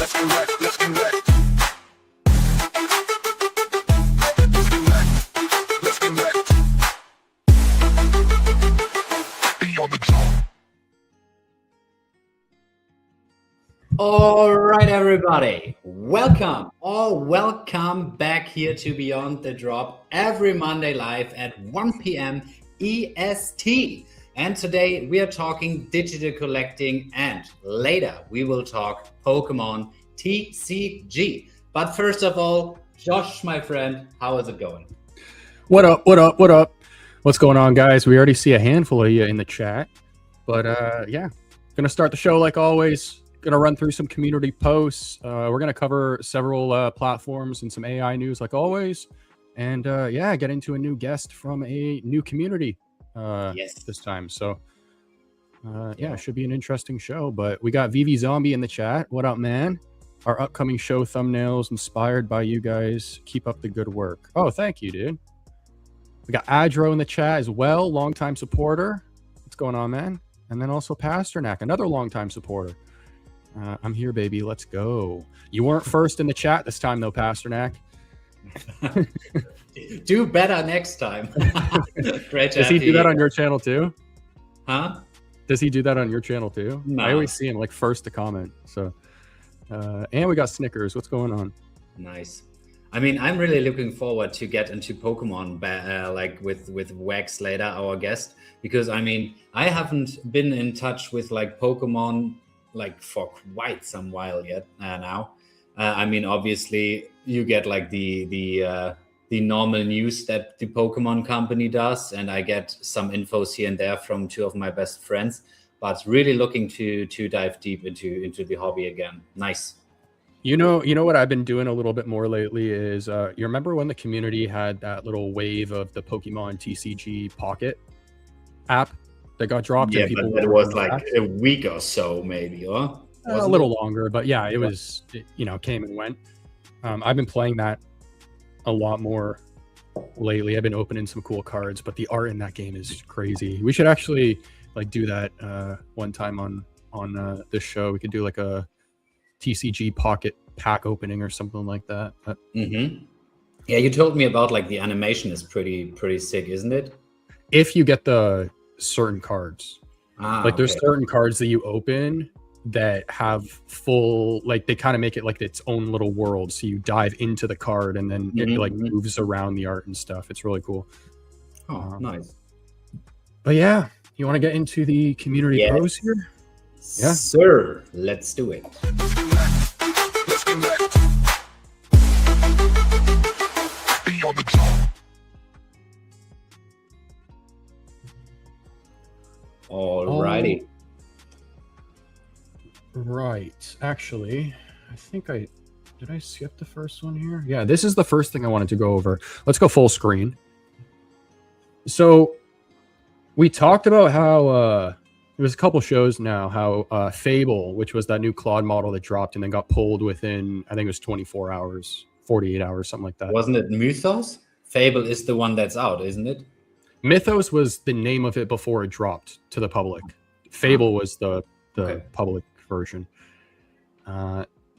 All right, everybody, welcome back here to Beyond the Drop every Monday live at 1 p.m. EST. And today we are talking digital collecting, and later we will talk Pokemon TCG. But first of all, Josh, my friend, how is it going? What up? What's going on, guys? We already see a handful of you in the chat, but yeah, gonna start the show like always. Gonna run through some community posts. We're gonna cover several platforms and some AI news like always, and yeah, get into a new guest from a new community this time. So yeah, it should be an interesting show. But we got Veve Zombie in the chat. What up, man? Our upcoming show thumbnails inspired by you guys. Keep up the good work. Oh, thank you, dude. We got Adro in the chat as well, longtime supporter. What's going on, man? And then also Pasternak, another longtime supporter. I'm here, baby. Let's go. You weren't first in the chat this time, though, Pasternak. Do better next time. Great. Does he do that on your channel too? Huh? Does he do that on your channel too? No. I always see him like first to comment. So, and we got Snickers. What's going on? Nice. I mean, I'm really looking forward to get into Pokemon, like with Vaxx later, our guest, because I mean, I haven't been in touch with like Pokemon like for quite some while yet now. I mean, obviously you get like the normal news that the Pokemon company does, and I get some infos here and there from two of my best friends, but really looking to dive deep into the hobby again. Nice. You know what I've been doing a little bit more lately is you remember when the community had that little wave of the Pokemon TCG Pocket app that got dropped? Yeah, and people but it was like a week or so, maybe, or a little longer. But yeah, it was, came and went. I've been playing that a lot more lately. I've been opening some cool cards, but the art in that game is crazy. We should actually like do that one time on this show. We could do like a TCG Pocket pack opening or something like that. But... Yeah, you told me about like the animation is pretty sick, isn't it? If you get the certain cards, like there's certain cards that you open that have full, like they kind of make it like its own little world, so you dive into the card and then it like moves around the art and stuff. It's really cool. Nice. But yeah, you want to get into the community post here? Yeah, sir, let's do it. Alrighty. Right. Actually, I think did I skip the first one here? Yeah, this is the first thing I wanted to go over. Let's go full screen. So we talked about how it was a couple shows now, how Fable, which was that new Claude model that dropped and then got pulled within, I think it was 24 hours, 48 hours, something like that. Wasn't it Mythos? Fable is the one that's out, isn't it? Mythos was the name of it before it dropped to the public. Fable was the public version.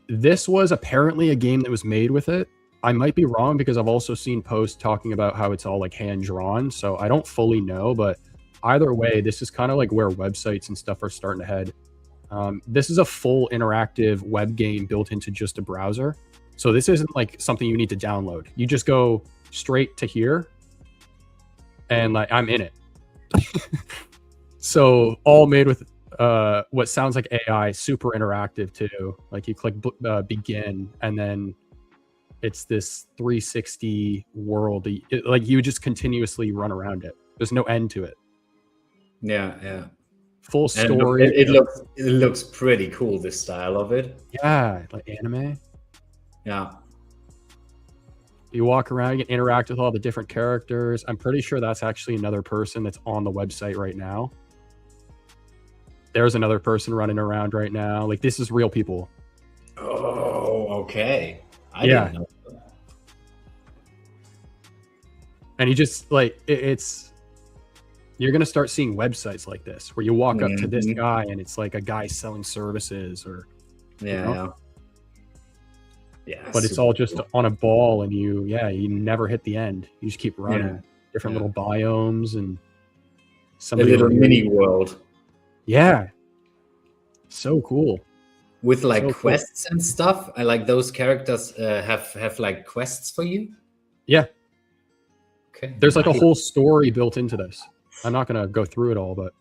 This was apparently a game that was made with it. I might be wrong because I've also seen posts talking about how it's all like hand drawn. So I don't fully know, but either way, this is kind of like where websites and stuff are starting to head. This is a full interactive web game built into just a browser. So this isn't like something you need to download. You just go straight to here and like I'm in it. So all made with what sounds like AI, super interactive too. Like you click begin and then it's this 360 world. Like you just continuously run around it. There's no end to it. Yeah. Full story. It looks pretty cool, this style of it. Yeah, like anime. Yeah. You walk around, you can interact with all the different characters. I'm pretty sure that's actually another person that's on the website right now. There's another person running around right now. Like this is real people. Oh, okay. I didn't know that. And you just like it's you're gonna start seeing websites like this where you walk up to this guy and it's like a guy selling services or yeah. Yeah, but it's super all just cool. on a ball, and you never hit the end. You just keep running. Yeah. Different Yeah. little biomes, and A somebody little over here. mini world Yeah, so cool. with like So cool. quests and stuff. I like those characters have like quests for you. Yeah, Okay. there's like a Nice. whole story built into this. I'm not gonna go through it all, but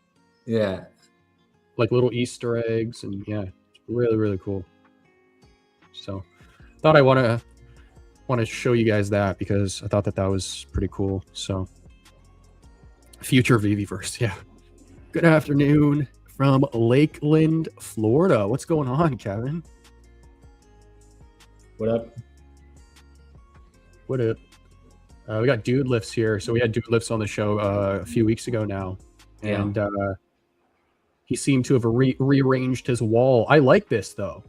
Yeah. like little Easter eggs, and yeah, it's really, really cool. So thought I want to show you guys that because I thought that was pretty cool. So future Viviverse, yeah. Good afternoon from Lakeland, Florida. What's going on, Kevin? What up? What up? We got Dude Lifts here. So we had Dude Lifts on the show a few weeks ago now, and he seemed to have rearranged his wall. I like this though.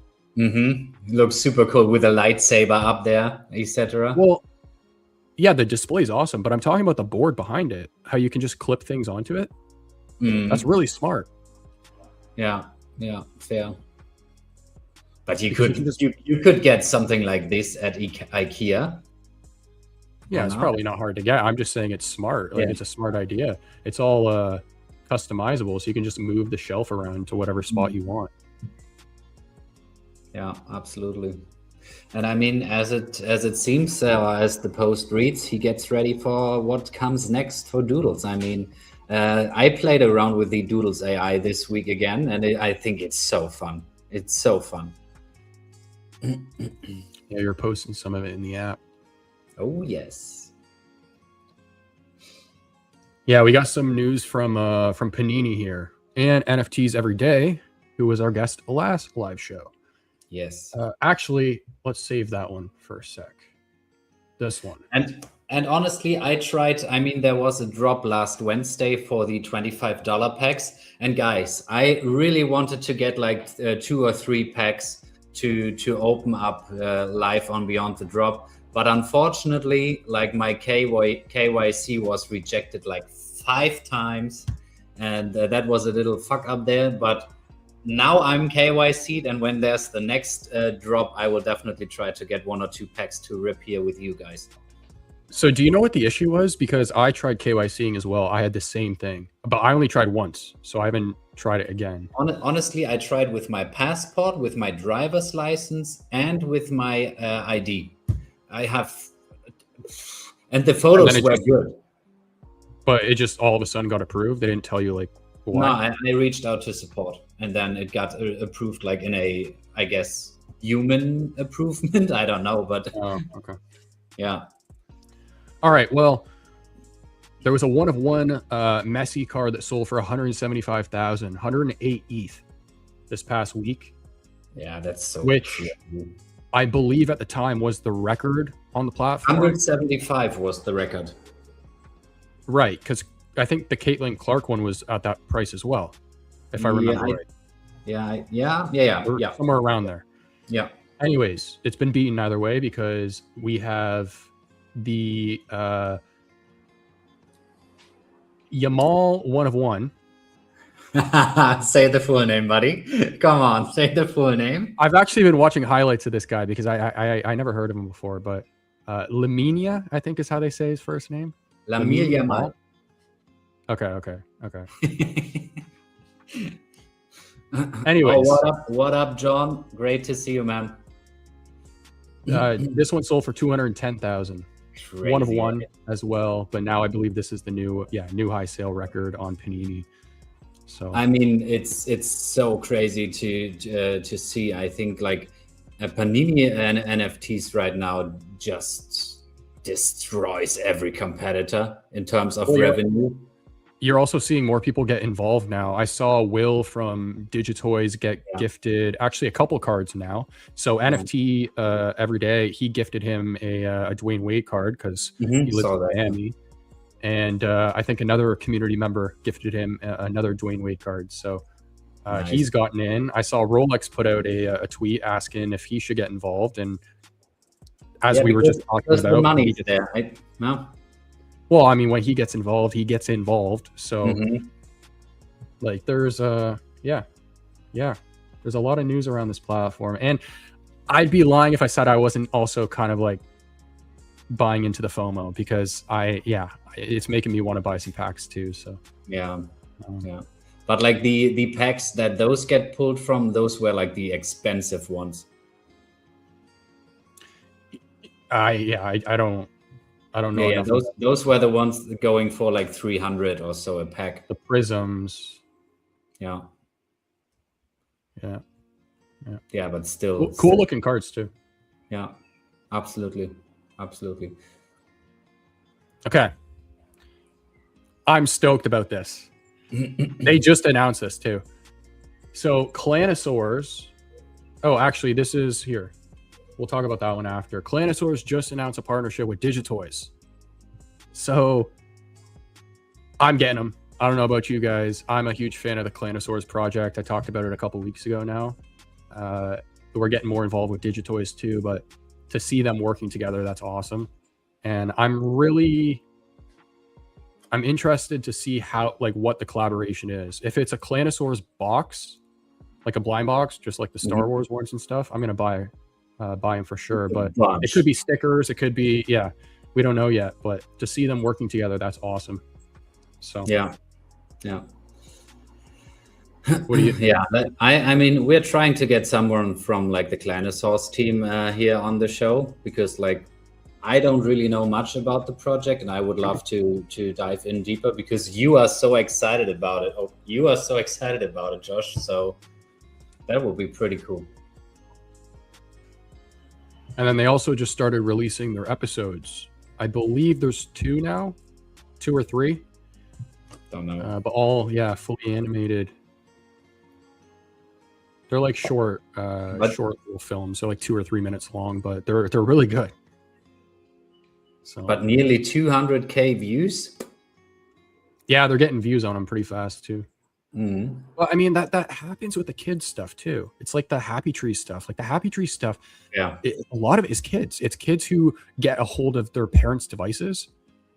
Looks super cool with a lightsaber up there, etc. Well, yeah, the display's awesome, but I'm talking about the board behind it. How you can just clip things onto it. That's really smart. Yeah, fair. But you Because could you could get something like this at IKEA. Yeah, it's probably not hard to get. I'm just saying it's smart. Like it's a smart idea. It's all customizable, so you can just move the shelf around to whatever spot you want. Yeah, absolutely. And I mean, as it seems, as the post reads, he gets ready for what comes next for Doodles. I mean, I played around with the Doodles AI this week again, and I think it's so fun. It's so fun. Yeah, you're posting some of it in the app. Oh yes. Yeah, we got some news from Panini here and NFTs Every Day, who was our guest last live show. Yes. Actually, let's save that one for a sec. This one. And honestly, I tried. I mean, there was a drop last Wednesday for the $25 packs, and guys, I really wanted to get like 2 or 3 packs to open up live on Beyond the Drop. But unfortunately, like my KYC was rejected like 5 times, and that was a little fuck up there. But now I'm KYC'd, and when there's the next drop, I will definitely try to get 1 or 2 packs to rip here with you guys. So do you know what the issue was? Because I tried KYCing as well. I had the same thing, but I only tried once, so I haven't tried it again. Honestly, I tried with my passport, with my driver's license, and with my ID. I have, and the photos were good. But it just all of a sudden got approved. They didn't tell you like why. No, I reached out to support, and then it got approved like in a, I guess, human approvement. I don't know, but okay. Yeah. All right. Well, there was a 1/1 Messi card that sold for 175,000, 108 ETH this past week. Yeah, that's so. Which I believe at the time was the record on the platform. 175 was the record. Right, because I think the Caitlin Clark one was at that price as well, if I remember right. Yeah. Somewhere around there. Yeah. Anyways, it's been beaten either way because we have the Yamal 1/1. Say the full name, buddy. Come on, say the full name. I've actually been watching highlights of this guy because I never heard of him before, but Lamine, I think is how they say his first name. Lamine Yamal. Okay. Anyways. Oh, what up, John? Great to see you, man. This one sold for 210,000. 1/1 as well, but now I believe this is the new high sale record on Panini. So I mean, it's so crazy to see. I think like Panini and NFTs right now just destroys every competitor in terms of revenue. You're also seeing more people get involved now. I saw Will from Digitoys get gifted actually a couple cards now. So NFT Every Day, he gifted him a Dwayne Wade card because he lives in Miami. And I think another community member gifted him another Dwayne Wade card. So nice. He's gotten in. I saw Rolex put out a tweet asking if he should get involved. And as we were just talking about, the money there, right? No. Well, I mean, when he gets involved, he gets involved. So, like, there's there's a lot of news around this platform. And I'd be lying if I said I wasn't also kind of like buying into the FOMO, because it's making me want to buy some packs too. So yeah. But like the packs that those get pulled from, those were like the expensive ones. I don't know. Yeah, those were the ones going for like 300 or so a pack. The prisms. Yeah. Yeah. Yeah, but still cool looking cards too. Yeah, absolutely. Okay. I'm stoked about this. They just announced this too. So Clanosaurs. Oh, actually, this is here. We'll talk about that one after. Clanosaurs just announced a partnership with Digitoys. So I'm getting them. I don't know about you guys. I'm a huge fan of the Clanosaurs project. I talked about it a couple weeks ago now. We're getting more involved with Digitoys too, but to see them working together, that's awesome. And I'm interested to see how, like, what the collaboration is. If it's a Clanosaurs box, like a blind box, just like the Star Wars ones and stuff, I'm gonna buy them for sure. But it could be stickers, it could be, we don't know yet. But to see them working together, that's awesome. So yeah. What do you? Yeah, I mean, we're trying to get someone from like the Clanosaurs team here on the show, because like I don't really know much about the project, and I would love to dive in deeper, because you are so excited about it. Oh, you are so excited about it, Josh. So that would be pretty cool. And then they also just started releasing their episodes. I believe there's 2 now, 2 or 3. Don't know. But all, fully animated. They're like short little films. They're like 2 or 3 minutes long, but they're really good. So, but nearly 200K views. Yeah, they're getting views on them pretty fast too. Mm-hmm. Well, I mean, that happens with the kids stuff too. It's like the Happy Tree stuff. Like the Happy Tree stuff. Yeah. A lot of it is kids. It's kids who get a hold of their parents' devices,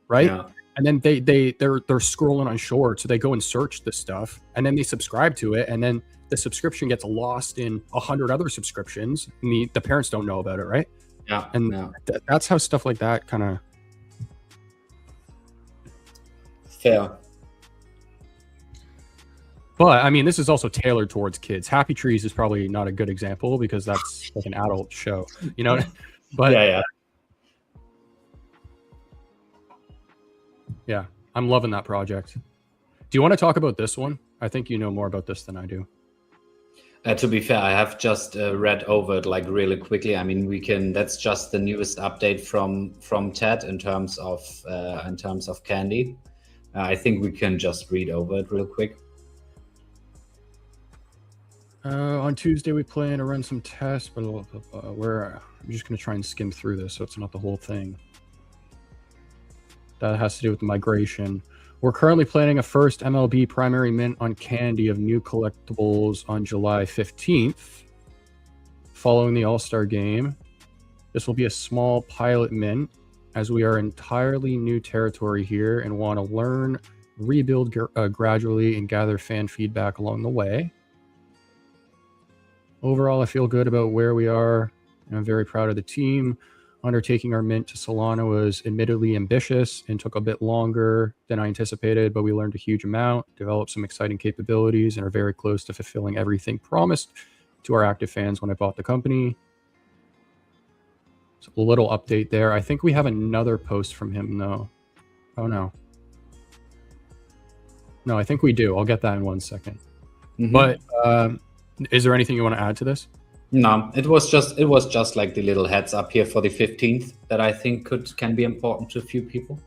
right? Yeah. And then they're scrolling on short, so they go and search the stuff, and then they subscribe to it, and then the subscription gets lost in 100 other subscriptions, and the parents don't know about it, right? Yeah. And that's how stuff like that kind of. Fair. But I mean, this is also tailored towards kids. Happy Trees is probably not a good example, because that's like an adult show, you know. But yeah, I'm loving that project. Do you want to talk about this one? I think you know more about this than I do. To be fair, I have just read over it like really quickly. I mean, that's just the newest update from Ted in terms of Candy. I think we can just read over it real quick. On Tuesday, we plan to run some tests, but I'm just going to try and skim through this so it's not the whole thing. That has to do with the migration. We're currently planning a first MLB primary mint on Candy of new collectibles on July 15th, following the All-Star game. This will be a small pilot mint, as we are entirely new territory here and want to learn, rebuild gradually, and gather fan feedback along the way. Overall, I feel good about where we are, and I'm very proud of the team. Undertaking our mint to Solana was admittedly ambitious and took a bit longer than I anticipated, but we learned a huge amount, developed some exciting capabilities, and are very close to fulfilling everything promised to our active fans when I bought the company. So a little update there. I think we have another post from him, though. Oh, no. No, I think we do. I'll get that in 1 second. Mm-hmm. But is there anything you want to add to this? No, it was just like the little heads up here for the 15th that I think can be important to a few people.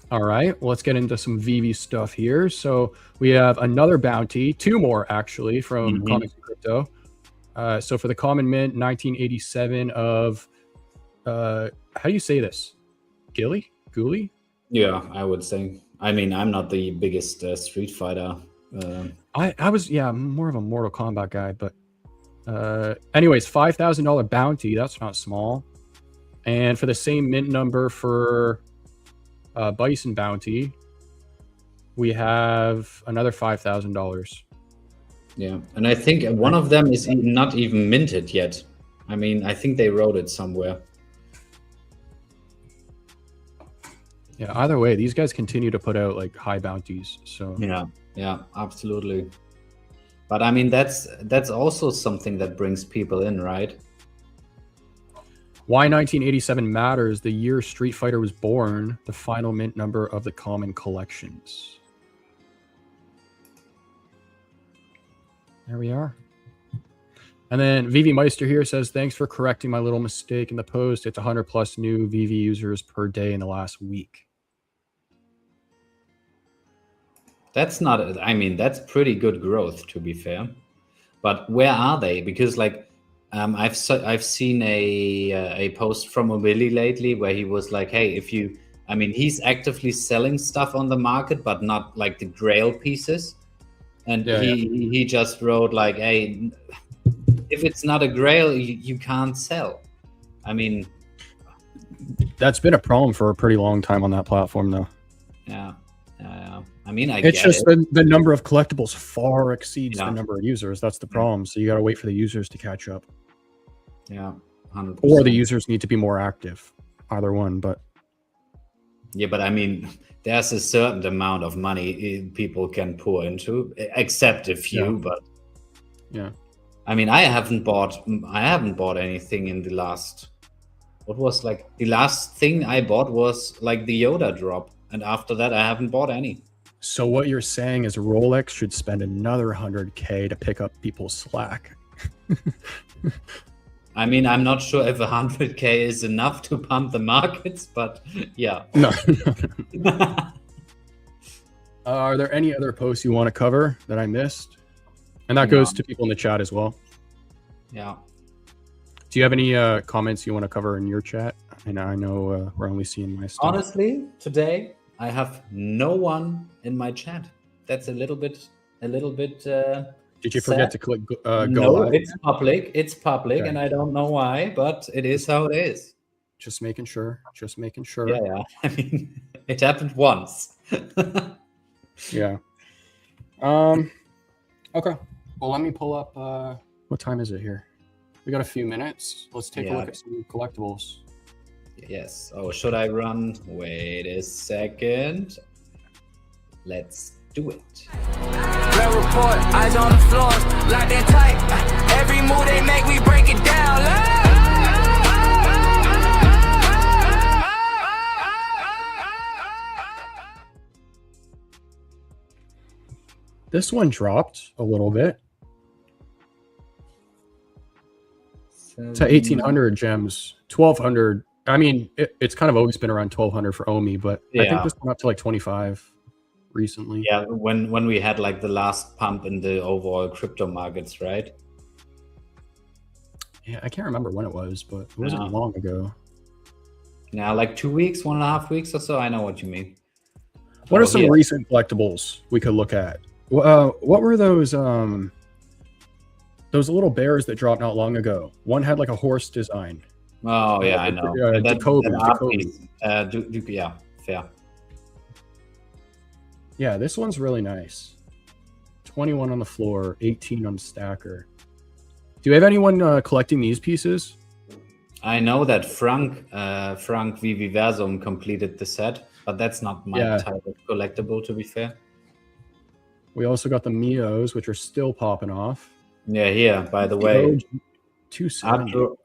All right, well, let's get into some Veve stuff here. So we have another bounty, 2 more actually from Comics and Crypto. So for the common mint, 1987 of how do you say this? Ghoulie? Yeah, I would say. I mean, I'm not the biggest Street Fighter. I was more of a Mortal Kombat guy, but anyways, $5,000 bounty. That's not small. And for the same mint number for Bison bounty, we have another $5,000. Yeah, and I think one of them is not even minted yet. I mean, I think they wrote it somewhere. Yeah, either way, these guys continue to put out like high bounties. So yeah, absolutely. But I mean, that's also something that brings people in, right? Why 1987 matters: the year Street Fighter was born, the final mint number of the common collections. There we are. And then Veve Meister here says, thanks for correcting my little mistake in the post. It's 100 plus new Veve users per day in the last week. That's not, I mean, that's pretty good growth, to be fair. But where are they? Because like, I've seen a post from Obili lately where he was like, hey, if you, I mean, he's actively selling stuff on the market, but not like the Grail pieces. And he just wrote like, hey, if it's not a Grail, you can't sell. I mean, that's been a problem for a pretty long time on that platform, though. Yeah. I mean, it's just the number of collectibles far exceeds the number of users. That's the problem. So you got to wait for the users to catch up. Yeah, 100%. Or the users need to be more active. Either one, but yeah, but I mean, there's a certain amount of money people can pour into, except a few. But yeah, I mean, I haven't bought anything in the last. What was like the last thing I bought was like the Yoda drop, and after that, I haven't bought any. So what you're saying is Rolex should spend another 100K to pick up people's slack. I mean, I'm not sure if 100K is enough to pump the markets, but yeah. No. Are there any other posts you want to cover that I missed? And that goes to people in the chat as well. Yeah. Do you have any comments you want to cover in your chat? And I know we're only seeing my stuff. Honestly, today I have no one in my chat. That's a little bit. Did you forget to click go no, live? it's public. It's public, and I don't know why, but it is how it is. Just making sure. Just making sure. Yeah. I mean, it happened once. Yeah. Okay. Well, let me pull up. What time is it here? We got a few minutes. Let's take a look at some collectibles. Yes. Oh, should I run? Wait a second. Let's do it. Red report, eyes on the floor, locked in tight. Every move they make, we break it down. This one dropped a little bit. To 1,800 gems, 1,200. I mean, it's kind of always been around 1,200 for Omi, but I think this went up to like 25 recently. Yeah, when we had like the last pump in the overall crypto markets, right? Yeah, I can't remember when it was, but it wasn't long ago. Yeah, like 2 weeks, 1.5 weeks or so. I know what you mean. What are some recent collectibles we could look at? What were those little bears that dropped not long ago? One had like a horse design. Oh yeah, I know. Yeah, fair. Yeah, this one's really nice. 21 on the floor, 18 on stacker. Do you have anyone collecting these pieces? I know that Frank Viviversum completed the set, but that's not my type of collectible, to be fair. We also got the Mios, which are still popping off. Yeah, here, by the way. 270.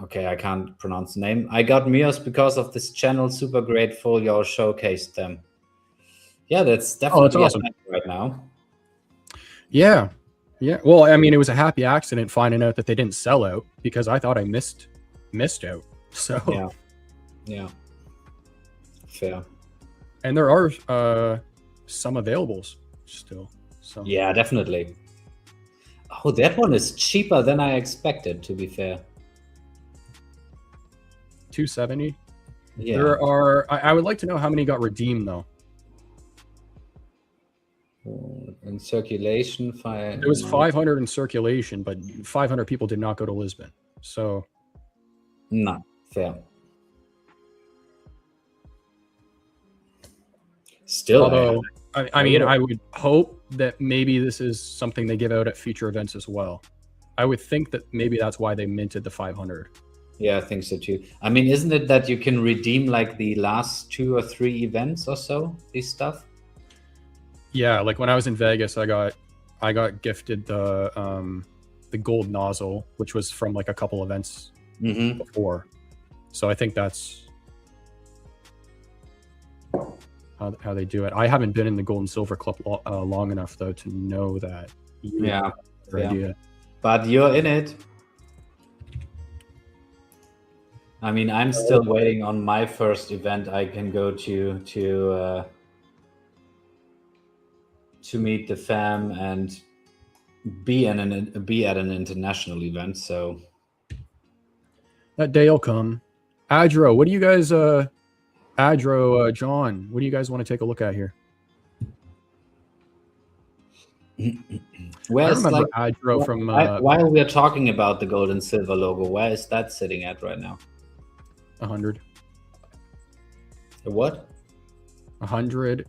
Okay, I can't pronounce the name. I got Mios because of this channel. Super grateful you all showcased them. Yeah, that's definitely awesome right now. Yeah. Yeah. Well, I mean, it was a happy accident finding out that they didn't sell out because I thought I missed out. So yeah. Fair. And there are some availables still. So yeah, definitely. Oh, that one is cheaper than I expected, to be fair. 270. Yeah. There are. I would like to know how many got redeemed though. In circulation, it was 500 in circulation, but 500 people did not go to Lisbon. So, no, fair. Still, although I mean, I would hope that maybe this is something they give out at future events as well. I would think that maybe that's why they minted the 500. Yeah, I think so too. I mean, isn't it that you can redeem like the last 2 or 3 events or so, this stuff? Yeah, like when I was in Vegas, I got gifted the gold nozzle, which was from like a couple events before. So I think that's how they do it. I haven't been in the Gold and Silver Club long enough though to know that. Idea. But you're in it. I mean, I'm still waiting on my first event I can go to meet the fam and be at an international event. So that day will come. Adro, what do you guys John, what do you guys want to take a look at here? Where's like Adro from while we're talking about the gold and silver logo, where is that sitting at right now? 100. A what? 100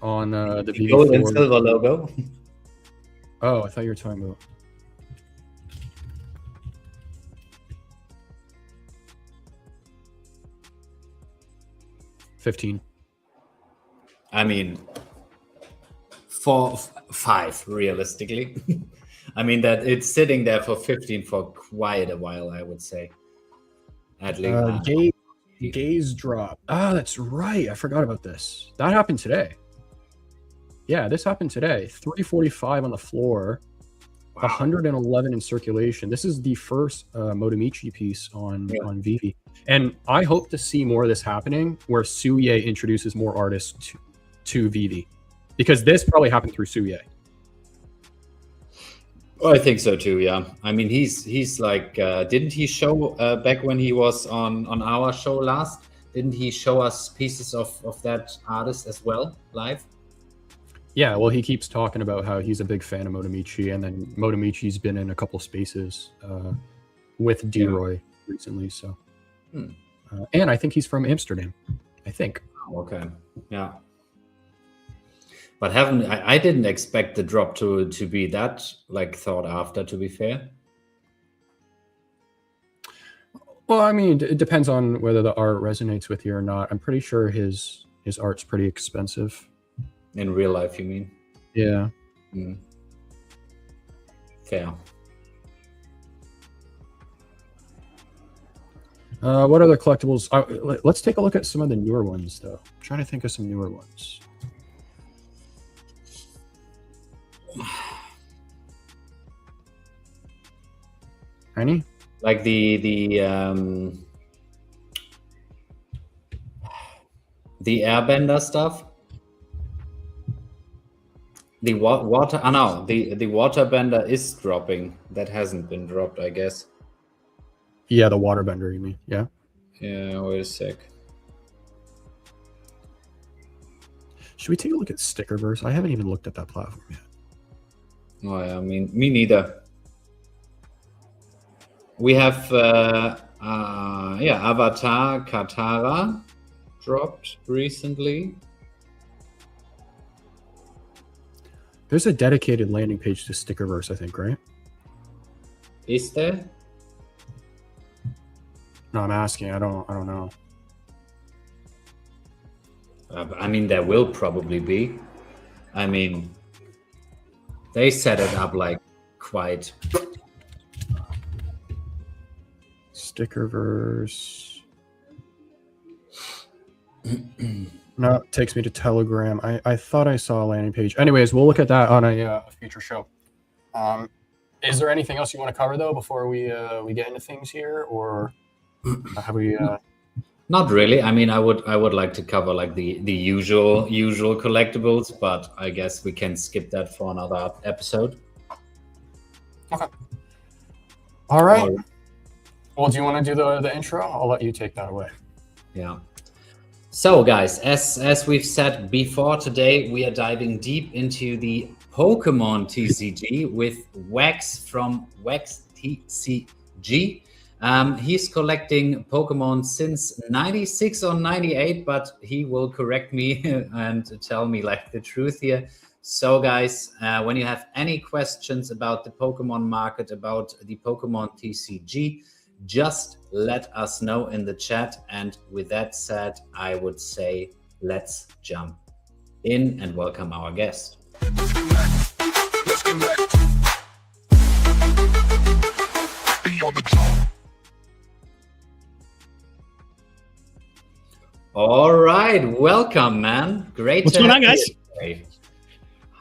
on the Veve gold and silver logo. Oh, I thought you were talking about. $15. I mean, 4, 5 realistically. I mean that it's sitting there for 15 for quite a while, I would say. At least. Gaze drop. Ah, that's right. I forgot about this. That happened today. Yeah, this happened today. 345 on the floor. Wow. 111 in circulation. This is the first Motomichi piece on Veve. And I hope to see more of this happening where Suye introduces more artists to Veve. Because this probably happened through Suye. I think so too, yeah. I mean, he's like, didn't he show back when he was on our show last? Didn't he show us pieces of that artist as well, live? Yeah, well, he keeps talking about how he's a big fan of Motomichi, and then Motomichi's been in a couple spaces with D-Roy recently, so. And I think he's from Amsterdam, I think. Oh, okay, yeah. But I didn't expect the drop to be that like thought after, to be fair. Well, I mean, it depends on whether the art resonates with you or not. I'm pretty sure his art's pretty expensive. In real life, you mean? Yeah. Fair. What other collectibles? Let's take a look at some of the newer ones, though. I'm trying to think of some newer ones. Any? Like the airbender stuff. The water. Oh no, the waterbender is dropping. That hasn't been dropped, I guess. Yeah, the waterbender. You mean? Yeah. Yeah. Wait a sec. Should we take a look at Stickerverse? I haven't even looked at that platform yet. Oh, yeah, I mean, me neither. We have Avatar Katara dropped recently. There's a dedicated landing page to Stickerverse, I think, right? Is there? No, I'm asking. I don't know. I mean, there will probably be. I mean, they set it up like quite. Stickerverse. No, it takes me to Telegram. I thought I saw a landing page. Anyways, we'll look at that on a future show. Is there anything else you want to cover though before we get into things here, or have we? Not really. I mean, I would like to cover like the usual collectibles, but I guess we can skip that for another episode. Okay. All right. Well, do you want to do the intro? I'll let you take that away. Yeah. So, guys, as we've said before, today we are diving deep into the Pokemon TCG with Vaxx from Vaxx TCG. He's collecting Pokemon since 96 or 98, but he will correct me and tell me like the truth here. So guys, when you have any questions about the Pokemon market, about the Pokemon TCG, just let us know in the chat. And with that said, I would say, let's jump in and welcome our guest. Let's get back. Let's get back. Be on the top. All right, welcome, man. Great. What's going on, guys?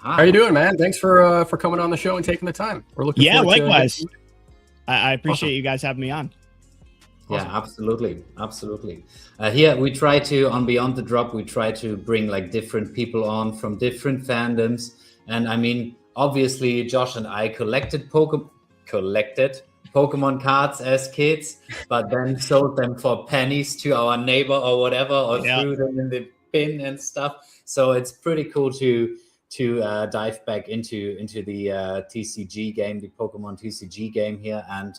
How you doing, man? Thanks for coming on the show and taking the time. We're looking. Yeah, forward likewise. To I appreciate you guys having me on. Yeah, absolutely. Here we try to, on Beyond the Drop, we try to bring like different people on from different fandoms. And I mean, obviously, Josh and I collected Pokemon cards as kids, but then sold them for pennies to our neighbor or whatever, or threw them in the bin and stuff. So it's pretty cool to dive back into the TCG game, the Pokemon TCG game here. And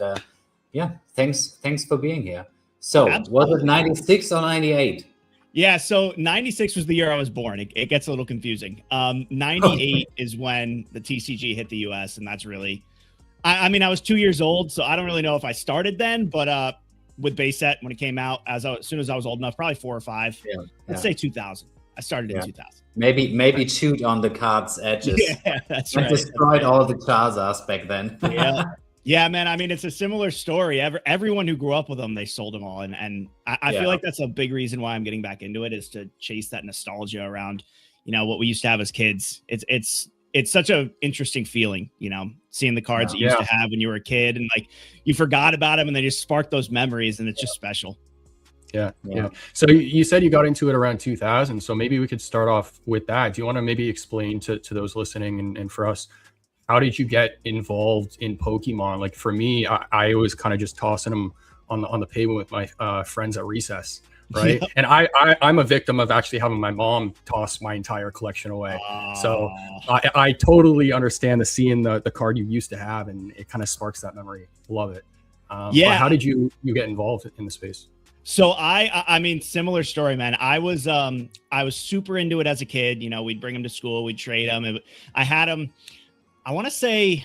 thanks for being here. So was it 96 or 98? Yeah, so 96 was the year I was born. It gets a little confusing. 98 is when the TCG hit the US, and that's really, I mean, I was 2 years old, so I don't really know if I started then, but with base set when it came out, as soon as I was old enough, probably 4 or 5. Let's say 2000. I started in 2000. Maybe chewed on the card's edges. Yeah, that's right. Destroyed all the Charizards back then. Yeah, man. I mean, it's a similar story. Everyone who grew up with them, they sold them all, and I feel like that's a big reason why I'm getting back into it, is to chase that nostalgia around, what we used to have as kids. It's such a interesting feeling, seeing the cards that you used to have when you were a kid, and like you forgot about them, and they just spark those memories, and it's just special. Yeah. So you said you got into it around 2000. So maybe we could start off with that. Do you want to maybe explain to those listening and for us, how did you get involved in Pokemon? Like for me, I was kind of just tossing them on the pavement with my friends at recess, right? And I'm a victim of actually having my mom toss my entire collection away. So I totally understand seeing the card you used to have, and it kind of sparks that memory. Love it. But how did you get involved in the space? So I mean, similar story, man. I was super into it as a kid. We'd bring them to school, we'd trade them. I had them, I want to say,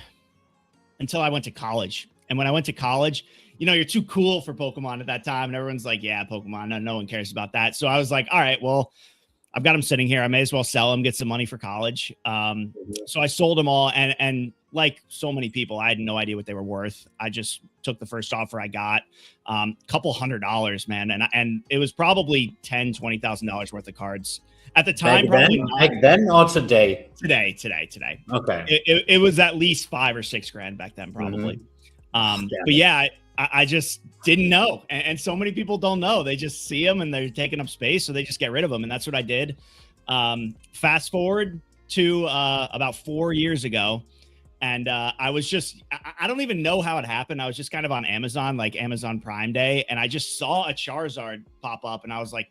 until I went to college. And when I went to college, you're too cool for Pokemon at that time. And everyone's like, yeah, Pokemon, no one cares about that. So I was like, all right, well, I've got them sitting here. I may as well sell them, get some money for college. So I sold them all. And like so many people, I had no idea what they were worth. I just took the first offer I got, couple $100, man. And it was probably $10,000-$20,000 worth of cards at the time. Back then or today? Today. Okay. It was at least 5 or 6 grand back then, probably. But yeah, I just didn't know. And so many people don't know. They just see them and they're taking up space, so they just get rid of them. And that's what I did. Fast forward to about 4 years ago. And I was just, I don't even know how it happened. I was just kind of on Amazon, like Amazon Prime Day. And I just saw a Charizard pop up. And I was like,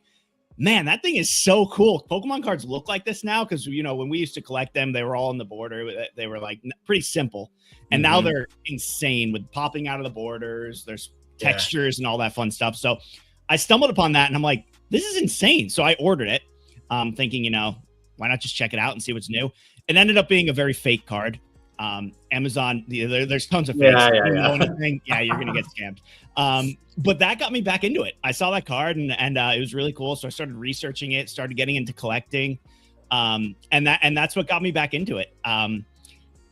man, that thing is so cool. Pokemon cards look like this now. Because, when we used to collect them, they were all on the border. They were like pretty simple. And now they're insane with popping out of the borders. There's textures and all that fun stuff. So I stumbled upon that and I'm like, this is insane. So I ordered it thinking, why not just check it out and see what's new? It ended up being a very fake card. Amazon, there's tons of fakes. You're gonna get scammed. But that got me back into it. I saw that card and it was really cool. So I started researching it, started getting into collecting, and that's what got me back into it.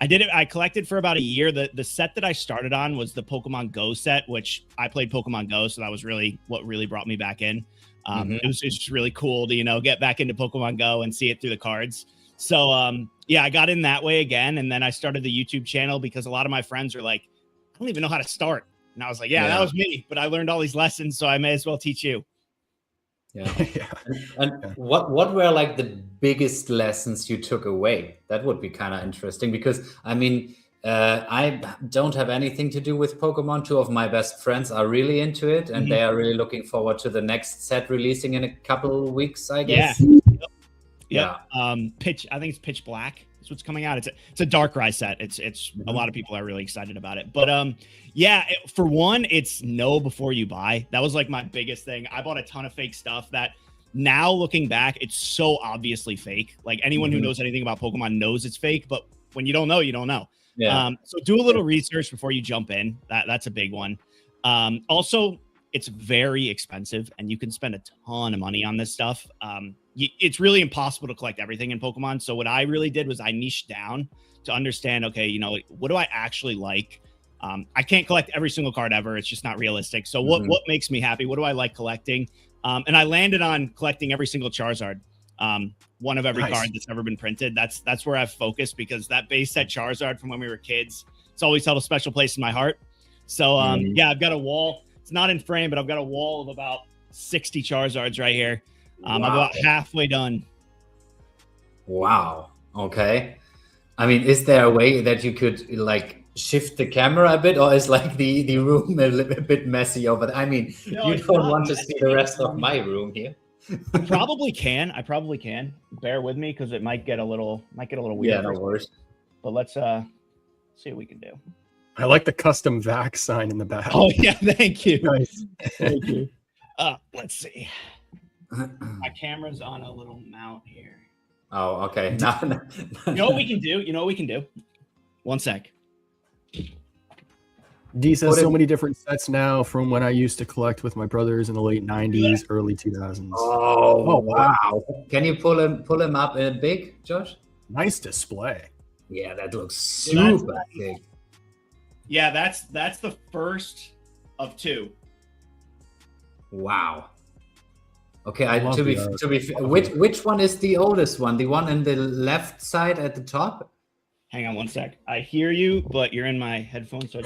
I did it. I collected for about a year. The set that I started on was the Pokemon Go set, which I played Pokemon Go, so that was really what really brought me back in. It was just really cool to get back into Pokemon Go and see it through the cards. So I got in that way again, and then I started the YouTube channel because a lot of my friends are like, I don't even know how to start, and I was like, that was me, but I learned all these lessons, so I may as well teach you. And what were like the biggest lessons you took away? That would be kind of interesting, because I mean, I don't have anything to do with Pokemon. 2 of my best friends are really into it, and they are really looking forward to the next set releasing in a couple of weeks, I guess. I think it's Pitch Black is what's coming out. It's a Darkrai set. It's a lot of people are really excited about it. But for one, it's know before you buy. That was like my biggest thing. I bought a ton of fake stuff that Now looking back, it's so obviously fake. Like anyone who knows anything about Pokemon knows it's fake, but when you don't know, you don't know. Yeah. So do a little research before you jump in. That's a big one. Also, it's very expensive and you can spend a ton of money on this stuff. It's really impossible to collect everything in Pokemon. So what I really did was I niched down to understand, okay, you know, what do I actually like? I can't collect every single card ever. It's just not realistic. So what makes me happy? What do I like collecting? And I landed on collecting every single Charizard, one of every card that's ever been printed. That's where I've focused, because that base set Charizard from when we were kids, it's always held a special place in my heart. So yeah, I've got a wall. It's not in frame, but I've got a wall of about 60 Charizards right here. I'm about halfway done. Wow. Okay. I mean, is there a way that you could like shift the camera a bit, or is like the room a bit messy over there? I mean, No, you don't want to see the rest of my room here. I probably can. Bear with me because it might get a little weird. Yeah, no worries. But let's see what we can do. I like the custom Vaxx sign in the back. Oh yeah, thank you. Nice. Thank you. Let's see. My camera's on a little mount here. Oh, okay. You know what we can do? One sec. D says so many different sets now from when I used to collect with my brothers in the late 90s, early 2000s. Oh, wow. Can you pull him up in big, Josh? Nice display. Yeah, that looks super big. Yeah, that's the first of two. Wow. Okay, which one is the oldest one? The one in the left side at the top? Hang on one sec. I hear you, but you're in my headphones. So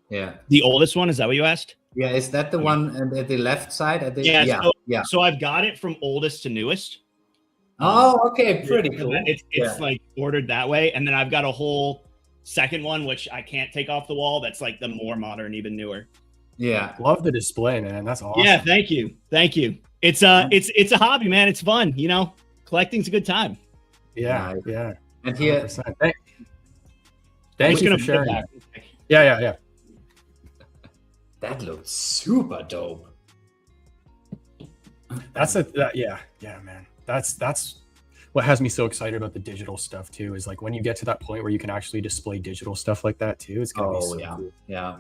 Yeah. The oldest one, is that what you asked? Yeah, is that the one at the left side? So I've got it from oldest to newest. Oh, okay, pretty cool. It's like ordered that way, and then I've got a whole second one which I can't take off the wall. That's like the more modern, even newer. Yeah, love the display, man. That's awesome. Yeah, thank you. It's a hobby, man. It's fun. You know, collecting's a good time. Yeah, yeah. And here, thank you for sharing. Yeah. That looks super dope. Yeah, man. That's what has me so excited about the digital stuff too. Is like when you get to that point where you can actually display digital stuff like that too. It's gonna be so cool. Yeah.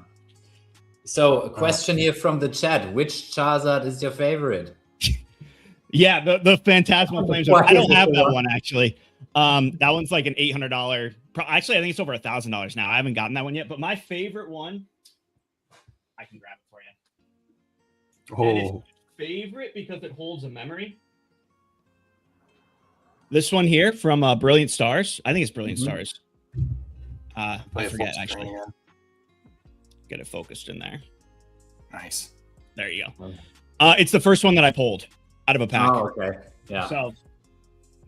So, a question here from the chat: which Charizard is your favorite? Yeah, the Phantasmal Flames. I don't have that one actually. That one's like an $800. Actually, I think it's over $1,000 now. I haven't gotten that one yet. But my favorite one, I can grab it for you. And it's favorite because it holds a memory. This one here from Brilliant Stars. I think it's Brilliant Stars. I forget actually. Get it focused in there. Nice. There you go. It's the first one that I pulled out of a pack. Oh, okay. Yeah. So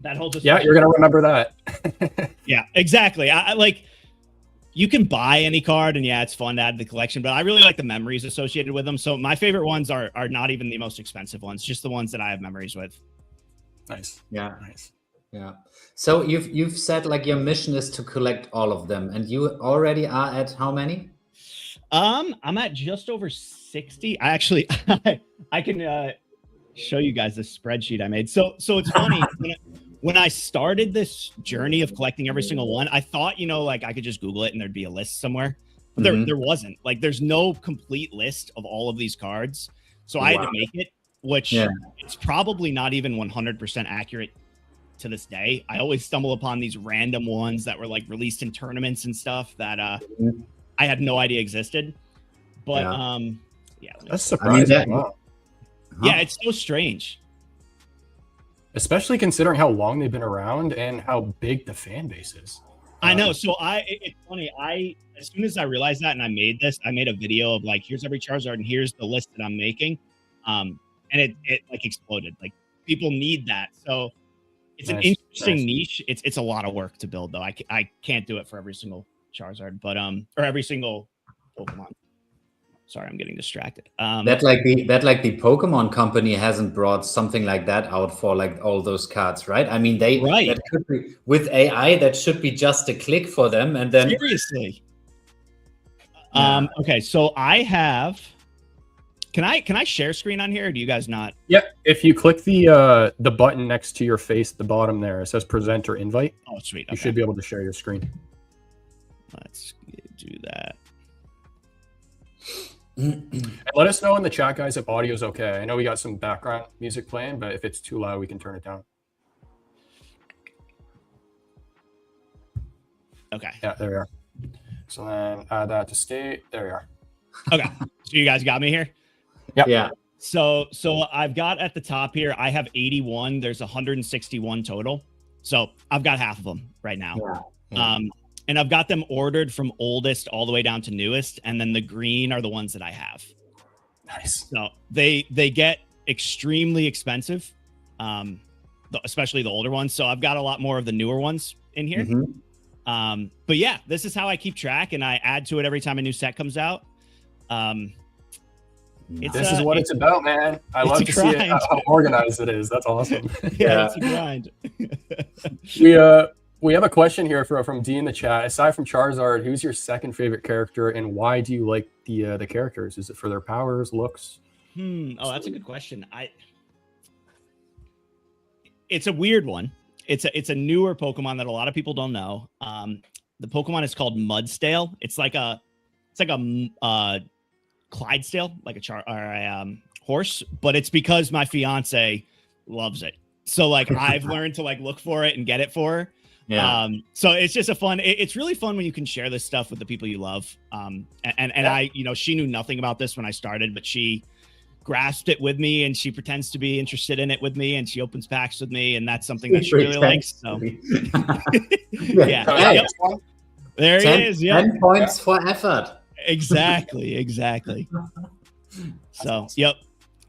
that holds a you're gonna remember that. Yeah, exactly. I like, you can buy any card and yeah, it's fun to add to the collection, but I really like the memories associated with them. So my favorite ones are not even the most expensive ones, just the ones that I have memories with. Nice. Yeah. Nice. Yeah. So you've said like your mission is to collect all of them, and you already are at how many? I'm at just over 60. I actually I can show you guys this spreadsheet I made. So it's funny when I started this journey of collecting every single one, I thought, you know, like I could just Google it and there'd be a list somewhere. But there wasn't. Like there's no complete list of all of these cards. So I had to make it, which it's probably not even 100% accurate to this day. I always stumble upon these random ones that were like released in tournaments and stuff that I had no idea existed. But yeah, that's surprising. I mean, yeah, it's so strange. Especially considering how long they've been around and how big the fan base is. I know. So it's funny. As soon as I realized that and I made a video of like, here's every Charizard and here's the list that I'm making. And it like exploded. Like people need that. So it's an interesting niche. It's a lot of work to build though. I can't do it for every single Charizard, but or every single Pokemon. Sorry, I'm getting distracted. That like the Pokemon company hasn't brought something like that out for like all those cards, right? I mean, that could be with AI. That should be just a click for them, and then seriously. Okay, so I have Can I share screen on here? Or do you guys not? Yeah, if you click the button next to your face at the bottom there, it says present or invite. Oh, sweet. Okay. You should be able to share your screen. Let's do that. And let us know in the chat, guys, if audio is okay. I know we got some background music playing, but if it's too loud, we can turn it down. Okay. Yeah, there we are. So then add that to state. There we are. Okay. So you guys got me here? Yep. Yeah. So I've got at the top here, I have 81. There's 161 total. So I've got half of them right now. Yeah. And I've got them ordered from oldest all the way down to newest. And then the green are the ones that I have. Nice. So they get extremely expensive, especially the older ones. So I've got a lot more of the newer ones in here. Mm-hmm. But yeah, this is how I keep track, and I add to it every time a new set comes out. This is what it's about, man. I love to see it, how organized it is. That's awesome. Yeah, it's a grind. We have a question here from D in the chat. Aside from Charizard, who's your second favorite character, and why do you like the characters? Is it for their powers, looks? Oh, that's a good question. It's a weird one. It's a newer Pokemon that a lot of people don't know. The Pokemon is called Mudstale. It's like a Clydesdale, like a horse, but it's because my fiance loves it. So like I've learned to like look for it and get it for her. Yeah. So it's just it's really fun when you can share this stuff with the people you love. And I, she knew nothing about this when I started, but she grasped it with me and she pretends to be interested in it with me and she opens packs with me. And that's something that she really likes. So yeah. Hey, there 10, it is. Yeah. 10 points for effort. Exactly. So, yep.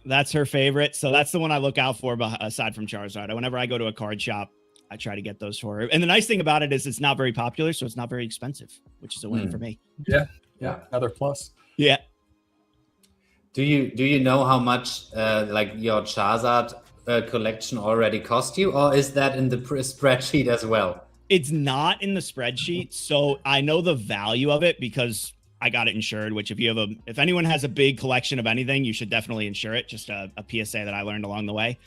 That's her favorite. So that's the one I look out for aside from Charizard. Whenever I go to a card shop, I try to get those for her. And the nice thing about it is it's not very popular, so it's not very expensive, which is a win for me. Yeah. Another plus. Yeah. Do you know how much like your Charizard collection already cost you, or is that in the spreadsheet as well? It's not in the spreadsheet, so I know the value of it because I got it insured. Which if anyone has a big collection of anything, you should definitely insure it. Just a PSA that I learned along the way.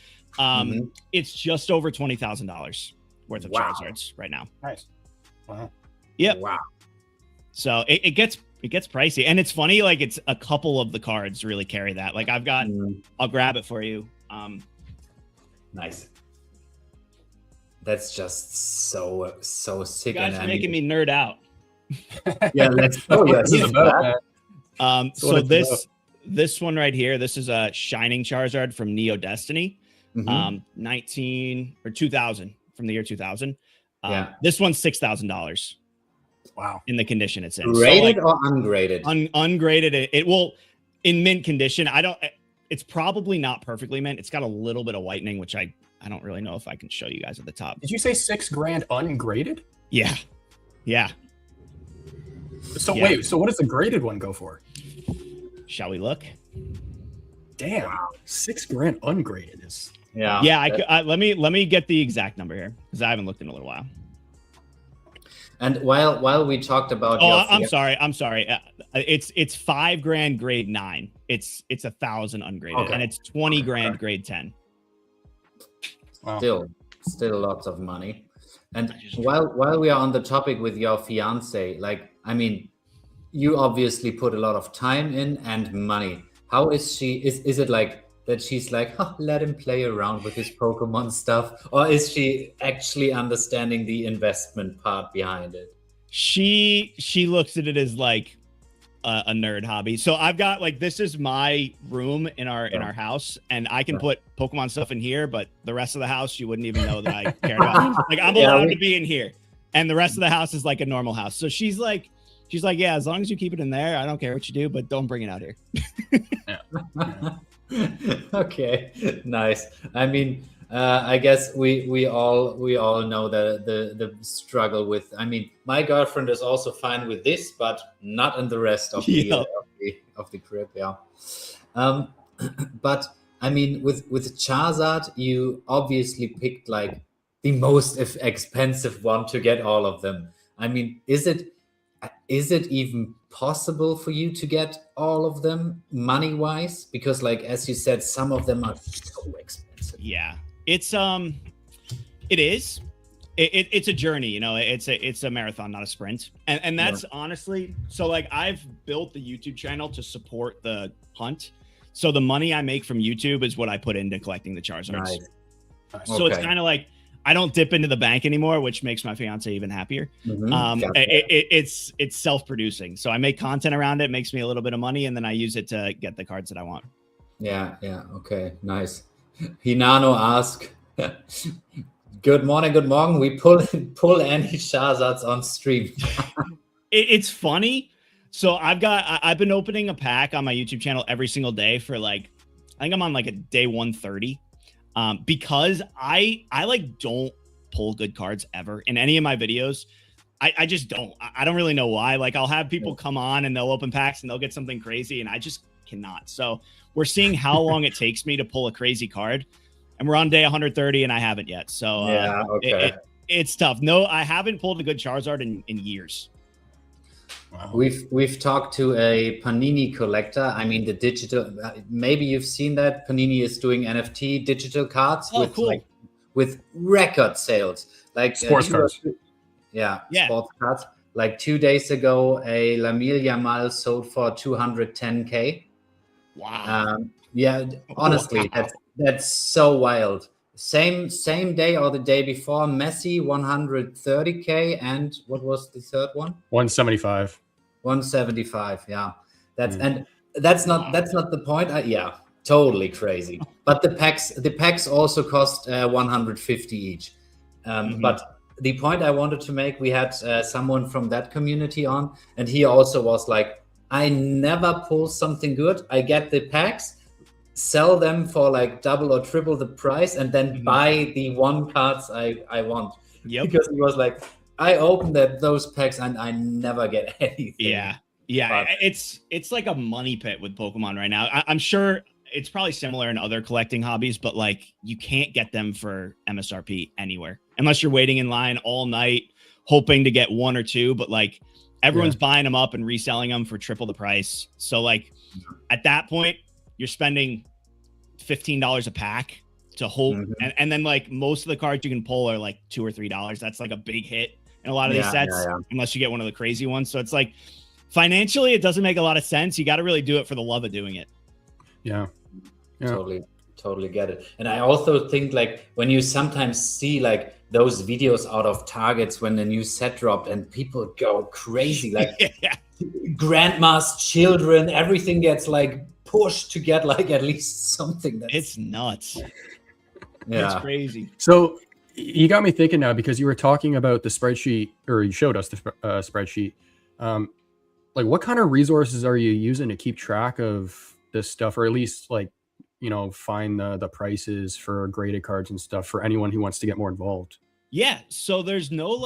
It's just over $20,000 worth of Charizards right now. Nice. Wow. Yep. Wow. So it gets pricey, and it's funny. Like it's a couple of the cards really carry that. Like I've got, I'll grab it for you. Nice. That's just so sick. You guys are making me nerd out. Yeah, let's go. So this one right here, this is a Shining Charizard from Neo Destiny, 2000 from the year 2000. This one's $6,000. Wow. In the condition it's in. Graded or ungraded? Ungraded. It will in mint condition. It's probably not perfectly mint. It's got a little bit of whitening, which I don't really know if I can show you guys at the top. Did you say $6,000 ungraded? Yeah. So wait, so what does the graded one go for? Shall we look? Damn, $6,000 ungraded is. Yeah. Let me get the exact number here because I haven't looked in a little while. And while we talked about, I'm sorry. It's $5,000 grade 9. It's 1,000 ungraded, and it's $20,000 grade 10. Wow. Still lots of money. And while we are on the topic with your fiance, like, I mean, you obviously put a lot of time in and money. How is she? Is it like that she's like, let him play around with his Pokemon stuff? Or is she actually understanding the investment part behind it? She looks at it as like a nerd hobby. So I've got like, this is my room in our house, and I can put Pokemon stuff in here, but the rest of the house, you wouldn't even know that I cared about. Like I'm allowed to be in here, and the rest of the house is like a normal house. So she's like, yeah, as long as you keep it in there, I don't care what you do, but don't bring it out here. Okay, nice. I mean, I guess we all know the struggle with. I mean, my girlfriend is also fine with this, but not in the rest of the crib. Yeah. But I mean, with Charizard, you obviously picked like the most expensive one to get all of them. I mean, is is it even possible for you to get all of them money wise? Because like, as you said, some of them are so expensive. Yeah, it is. It's a journey, you know. It's a marathon, not a sprint, and that's honestly. So like, I've built the YouTube channel to support the hunt. So the money I make from YouTube is what I put into collecting the Charizards. Right. So it's kind of like I don't dip into the bank anymore, which makes my fiance even happier. It's self-producing. So I make content around it, makes me a little bit of money, and then I use it to get the cards that I want. Yeah. Okay, nice. Hinano asked, good morning. We pull any Charizards on stream. It's funny. So I've been opening a pack on my YouTube channel every single day for like, I think I'm on like a day 130. Because I like don't pull good cards ever in any of my videos. I just don't. I don't really know why. Like, I'll have people come on and they'll open packs and they'll get something crazy, and I just cannot. So we're seeing how long it takes me to pull a crazy card, and we're on day 130 and I haven't yet. So it's tough. No, I haven't pulled a good Charizard in years. Wow. We've talked to a Panini collector. I mean, the digital. Maybe you've seen that Panini is doing NFT digital cards with record sales, like sports cards. Sports cards. Like 2 days ago, a Lamil Yamal sold for 210K. Wow. Honestly, that's so wild. Same day or the day before, Messi 130K, and what was the third one? 175. 175. Yeah, that's not the point. Totally crazy. But the packs also cost 150 each. But the point I wanted to make, we had someone from that community on, and he also was like, I never pull something good. I get the packs, sell them for like double or triple the price, and then buy the one cards I want. Yep. Because he was like, I opened those packs and I never get anything. Yeah. But it's like a money pit with Pokemon right now. I'm sure it's probably similar in other collecting hobbies, but like, you can't get them for MSRP anywhere unless you're waiting in line all night hoping to get one or two. But like, everyone's buying them up and reselling them for triple the price. So like, at that point, you're spending $15 a pack to hold, and then like most of the cards you can pull are like $2 or $3. That's like a big hit in a lot of these sets, unless you get one of the crazy ones. So it's like, financially, it doesn't make a lot of sense. You got to really do it for the love of doing it. Yeah. Totally get it. And I also think like when you sometimes see like those videos out of Targets when the new set dropped and people go crazy, like grandmas, children, everything gets like pushed to get like at least something. It's nuts. It's crazy. So you got me thinking now, because you were talking about the spreadsheet, or you showed us the spreadsheet. Like, what kind of resources are you using to keep track of this stuff, or at least like, you know, find the prices for graded cards and stuff for anyone who wants to get more involved? Yeah. So there's no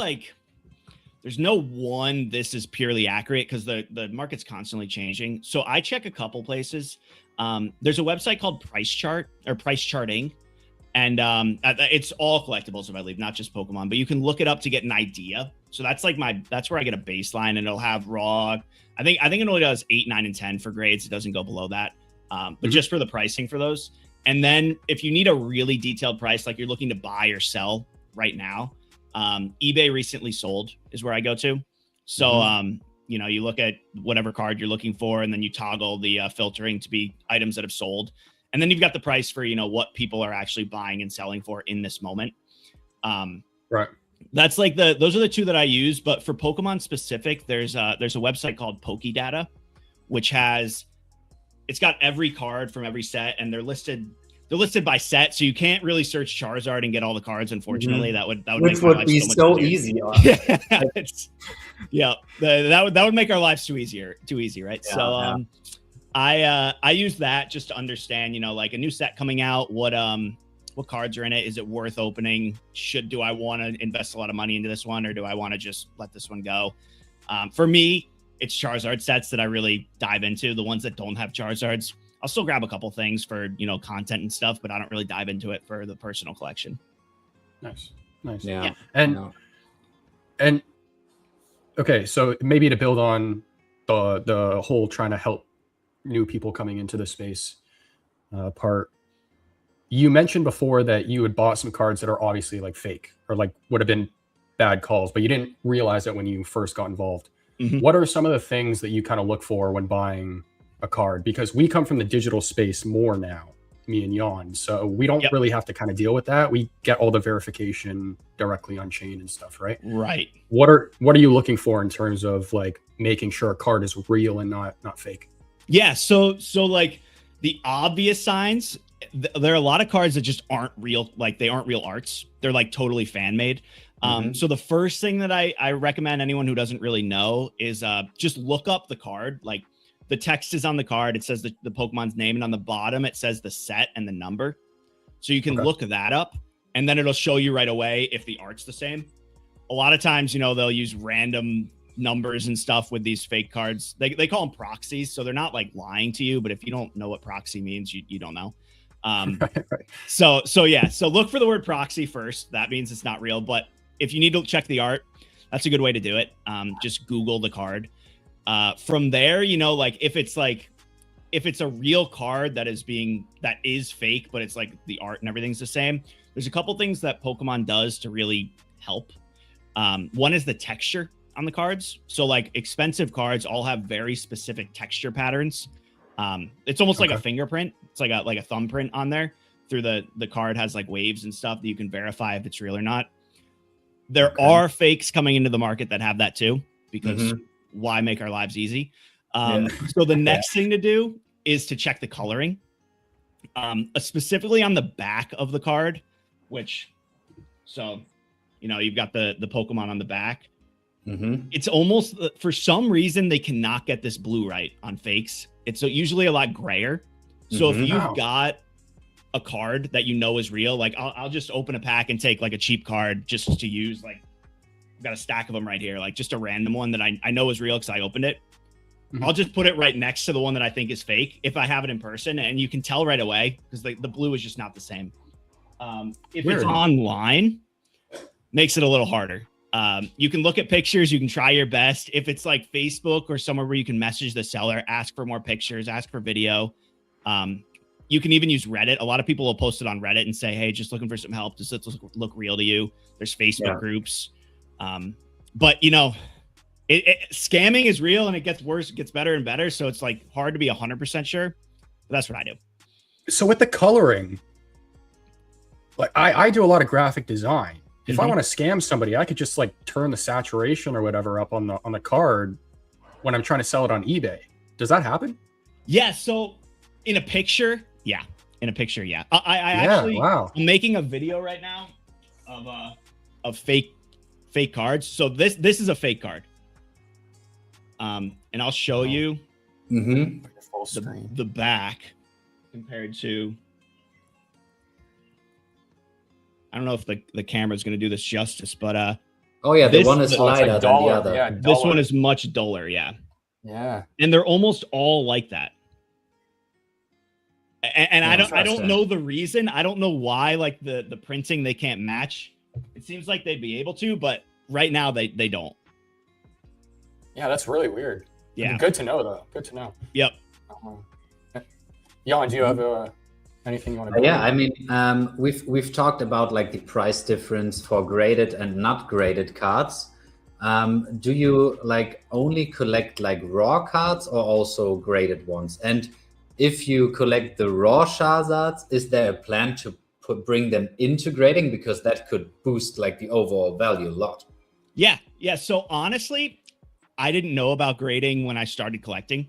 one, this is purely accurate, because the market's constantly changing. So I check a couple places. There's a website called Price Charting. And it's all collectibles, if I believe, not just Pokemon, but you can look it up to get an idea. So that's like that's where I get a baseline, and it'll have raw. I think it only does 8, 9, and 10 for grades. It doesn't go below that. But just for the pricing for those. And then if you need a really detailed price, like you're looking to buy or sell right now, eBay recently sold is where I go to. So, you know, you look at whatever card you're looking for, and then you toggle the filtering to be items that have sold. And then you've got the price for, you know, what people are actually buying and selling for in this moment. Right. That's like those are the two that I use. But for Pokemon specific, there's a website called Pokédata, which it's got every card from every set, and they're listed by set. So you can't really search Charizard and get all the cards. Unfortunately, that would which make my would life be so easy. That would make our lives too easy, right? So I use that just to understand, you know, like a new set coming out, what cards are in it? Is it worth opening? Do I want to invest a lot of money into this one, or do I want to just let this one go? For me, it's Charizard sets that I really dive into. The ones that don't have Charizards, I'll still grab a couple things for, you know, content and stuff, but I don't really dive into it for the personal collection. Nice. Yeah. And okay, so maybe to build on the whole trying to help new people coming into the space part, you mentioned before that you had bought some cards that are obviously like fake or like would have been bad calls, but you didn't realize that when you first got involved. What are some of the things that you kind of look for when buying a card? Because we come from the digital space more now, me and Jan, so we don't really have to kind of deal with that. We get all the verification directly on chain and stuff, right? Right. What are you looking for in terms of like making sure a card is real and not fake? Yeah, so like the obvious signs, there are a lot of cards that just aren't real, like they aren't real arts. They're like totally fan made. So the first thing that I recommend anyone who doesn't really know is just look up the card. Like the text is on the card. It says the Pokemon's name, and on the bottom it says the set and the number. So you can look that up, and then it'll show you right away if the art's the same. A lot of times, you know, they'll use random numbers and stuff with these fake cards. They call them proxies, so they're not like lying to you, but if you don't know what proxy means, you don't know. So look for the word proxy first. That means it's not real. But if you need to check the art, that's a good way to do it. Just Google the card. From there, you know, like if it's a real card that is fake, but it's like the art and everything's the same, there's a couple things that Pokemon does to really help. One is the texture on the cards. So like expensive cards all have very specific texture patterns. It's almost like a fingerprint. It's like a thumbprint on there. Through the card has like waves and stuff that you can verify if it's real or not. There are fakes coming into the market that have that too, because why make our lives easy? So the next thing to do is to check the coloring, specifically on the back of the card, so, you know, you've got the Pokemon on the back. It's almost, for some reason, they cannot get this blue right on fakes. It's usually a lot grayer. So if you've got a card that you know is real, like I'll just open a pack and take like a cheap card just to use. Like I've got a stack of them right here, like just a random one that I know is real because I opened it. I'll just put it right next to the one that I think is fake if I have it in person, and you can tell right away because the blue is just not the same. If it's online, makes it a little harder. You can look at pictures, you can try your best. If it's like Facebook or somewhere where you can message the seller, ask for more pictures, ask for video. You can even use Reddit. A lot of people will post it on Reddit and say, hey, just looking for some help. Does it look real to you? There's Facebook groups. But you know, scamming is real and it gets worse, it gets better and better. So it's like hard to be 100% sure. But that's what I do. So with the coloring, like I do a lot of graphic design. If I want to scam somebody, I could just like turn the saturation or whatever up on the card when I'm trying to sell it on eBay. Does that happen? Yeah. So in a picture, yeah. I actually, I'm making a video right now of fake cards. So this is a fake card. And I'll show you the back compared to. I don't know if the camera is going to do this justice, but oh yeah, the one is lighter than the other. Yeah, this one is much duller. Yeah, and they're almost all like that. And I don't know the reason. I don't know why. Like the printing, they can't match. It seems like they'd be able to, but right now they don't. Yeah, that's really weird. Yeah, good to know though. Good to know. Yep. Jan, do you have anything you want to? Yeah, I mean, we've talked about like the price difference for graded and not graded cards. Do you like only collect like raw cards or also graded ones? And if you collect the raw Charizards, is there a plan to bring them into grading, because that could boost like the overall value a lot? Yeah. So honestly, I didn't know about grading when I started collecting.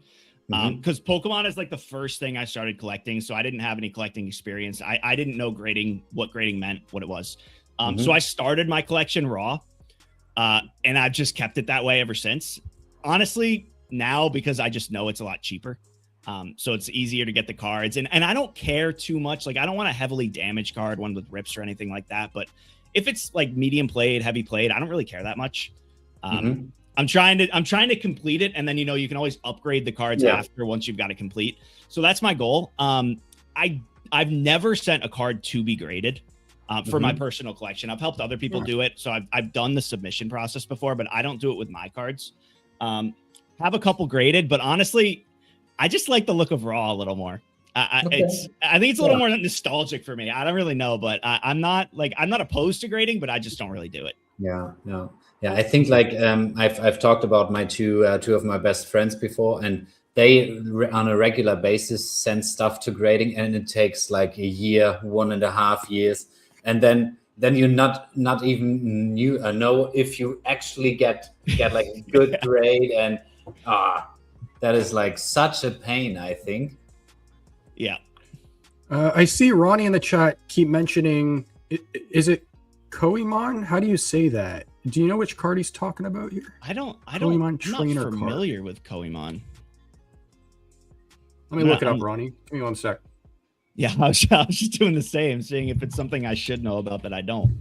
Because Pokemon is like the first thing I started collecting, so I didn't have any collecting experience. I didn't know what grading meant, what it was. So I started my collection raw, and I've just kept it that way ever since. Honestly, now because I just know it's a lot cheaper, so it's easier to get the cards, and I don't care too much. Like I don't want a heavily damaged card, one with rips or anything like that. But if it's like medium played, heavy played, I don't really care that much. I'm trying to complete it, and then you can always upgrade the cards after once you've got it complete. So that's my goal. I've never sent a card to be graded. for my personal collection. I've helped other people do it. So I've done the submission process before, but I don't do it with my cards. Have a couple graded, but honestly, I just like the look of Raw a little more. I think it's a little more nostalgic for me. I don't really know, but I'm not opposed to grading, but I just don't really do it. Yeah, no. Yeah, I think like I've talked about my two of my best friends before, and they on a regular basis send stuff to grading, and it takes like a year, 1.5 years, and then you not even know if you actually get like a good grade, and that is like such a pain, I think. Yeah. I see Ronnie in the chat keep mentioning, is it Koemon? How do you say that? Do you know which card he's talking about here? I'm Koemon trainer not familiar card. with Koemon. Let me look it up, Ronnie. Give me 1 sec. Yeah, I was just doing the same, seeing if it's something I should know about that I don't.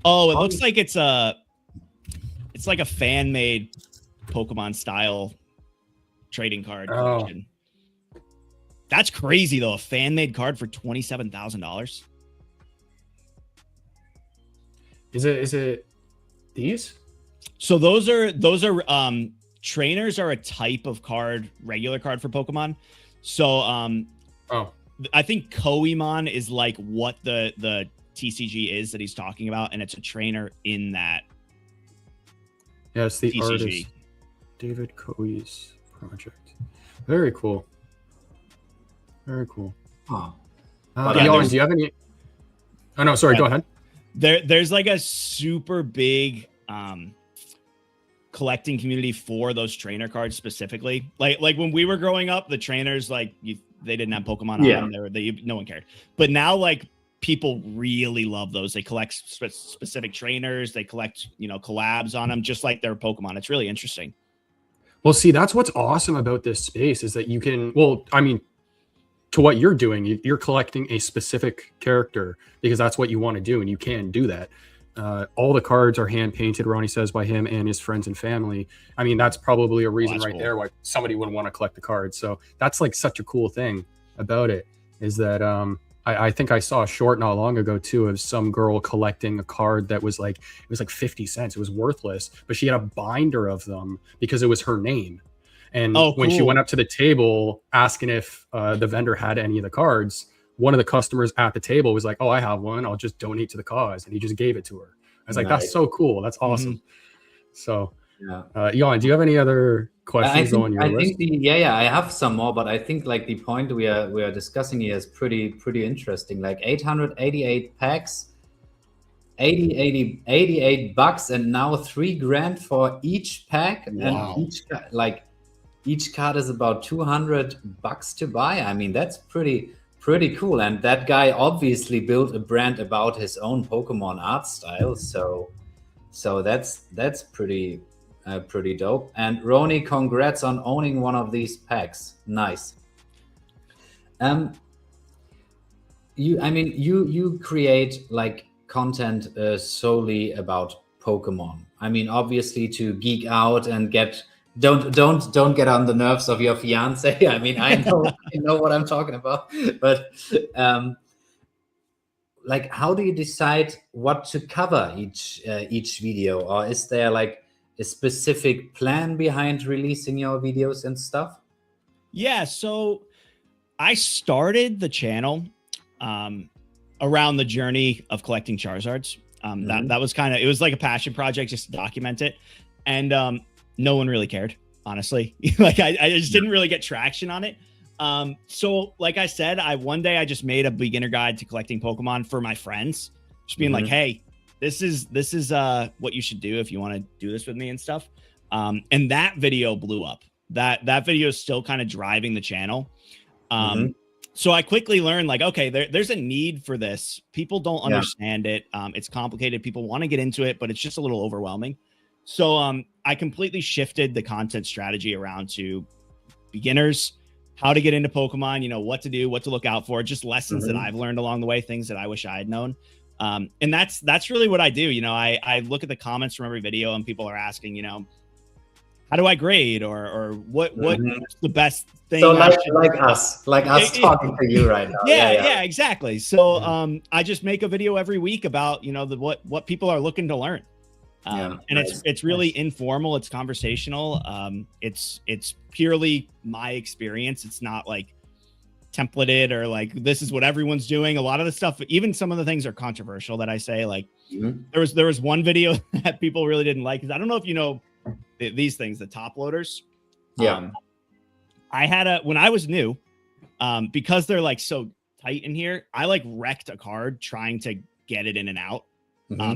Oh, it looks like it's like a fan-made Pokemon style trading card collection. That's crazy though. A fan-made card for $27,000. Is it these? So those are trainers are a type of card, regular card for Pokemon. So I think Koemon is like what the TCG is that he's talking about, and it's a trainer in that. Yeah, it's the TCG. artist David Koei's project. Very cool. Very cool. Elon, do you have any? Oh no, sorry. Go ahead. There's like a super big collecting community for those trainer cards specifically. Like when we were growing up, the trainers they didn't have Pokemon on them. No one cared. But now like people really love those. They collect specific trainers. They collect collabs on them, just like their Pokemon. It's really interesting. Well, see, that's what's awesome about this space is that you can. Well, I mean, to what you're doing, you're collecting a specific character because that's what you want to do, and you can do that. All the cards are hand painted, Ronnie says, by him and his friends and family. I mean, that's probably a reason there why somebody would want to collect the cards. So that's like such a cool thing about it is that I think I saw a short not long ago too of some girl collecting a card that was like, it was like 50 cents. It was worthless, but she had a binder of them because it was her name. And when she went up to the table asking if the vendor had any of the cards, one of the customers at the table was like, "Oh, I have one. I'll just donate to the cause." And he just gave it to her. I was like, "That's so cool. That's awesome." So, Jan, do you have any other questions on your list? I have some more, but I think like the point we are discussing here is pretty interesting. Like 888 packs, 88 bucks, and now $3,000 for each pack. Wow. And each card is about $200 to buy. I mean, that's pretty cool. And that guy obviously built a brand about his own Pokemon art style. So that's pretty dope. And Ronnie, congrats on owning one of these packs. Nice. You create like content solely about Pokemon. I mean, obviously to geek out and get. Don't get on the nerves of your fiance. I mean, I know what I'm talking about. But like, how do you decide what to cover each video, or is there like a specific plan behind releasing your videos and stuff? Yeah, so I started the channel around the journey of collecting Charizards. That was it was like a passion project just to document it, and no one really cared, honestly. Like I just didn't really get traction on it. So like I said, one day I just made a beginner guide to collecting Pokemon for my friends, just being like, hey, this is what you should do if you want to do this with me and stuff. And that video blew up. That video is still kind of driving the channel. So I quickly learned like, okay, there's a need for this. People don't understand it. It's complicated. People want to get into it, but it's just a little overwhelming. So I completely shifted the content strategy around to beginners, how to get into Pokemon, what to do, what to look out for, just lessons that I've learned along the way, things that I wish I had known. And that's really what I do. I look at the comments from every video and people are asking, how do I grade, or what's the best thing? So like us talking to you right now. Yeah, exactly. So I just make a video every week about what people are looking to learn. And it's really informal. It's conversational. It's purely my experience. It's not like templated or like this is what everyone's doing. A lot of the stuff, even some of the things are controversial that I say. Like there was one video that people really didn't like, because I don't know if you know these things, the top loaders. Yeah. I had when I was new, because they're like so tight in here, I like wrecked a card trying to get it in and out.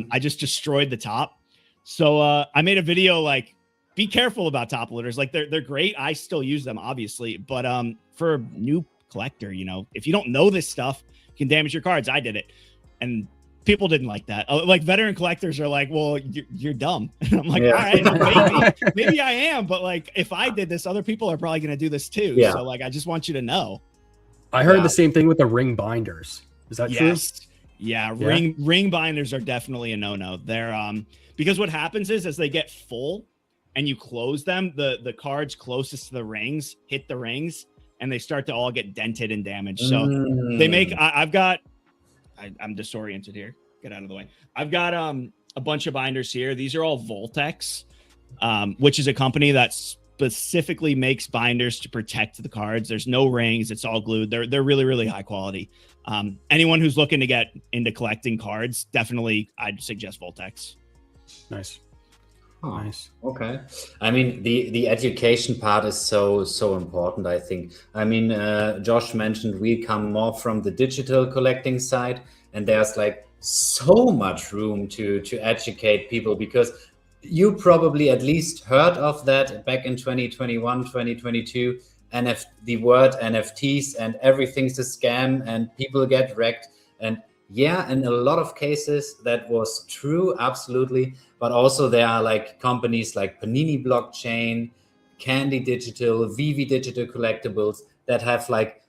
I just destroyed the top. So I made a video like, be careful about top loaders. Like they're great. I still use them, obviously, but for a new collector, if you don't know this stuff, you can damage your cards. I did it, and people didn't like that. Like veteran collectors are like, well, you're dumb. And I'm like, all right, maybe I am, but like if I did this, other people are probably going to do this too. So like, I just want you to know. I heard the same thing with the ring binders. Is that true? Yeah, ring binders are definitely a no-no. They're because what happens is as they get full and you close them, the cards closest to the rings hit the rings, and they start to all get dented and damaged. So they make, I'm disoriented here. Get out of the way. I've got a bunch of binders here. These are all Voltex, which is a company that specifically makes binders to protect the cards. There's no rings. It's all glued. They're really, really high quality. Anyone who's looking to get into collecting cards, definitely I'd suggest Voltex. Nice. Oh, nice. Okay. I mean, the education part is so important, I think. I mean, Josh mentioned we come more from the digital collecting side, and there's like so much room to educate people, because you probably at least heard of that back in 2021, 2022, the word NFTs, and everything's a scam and people get wrecked. And yeah, in a lot of cases that was true, absolutely. But also there are like companies like Panini Blockchain, Candy Digital, Veve Digital Collectibles that have like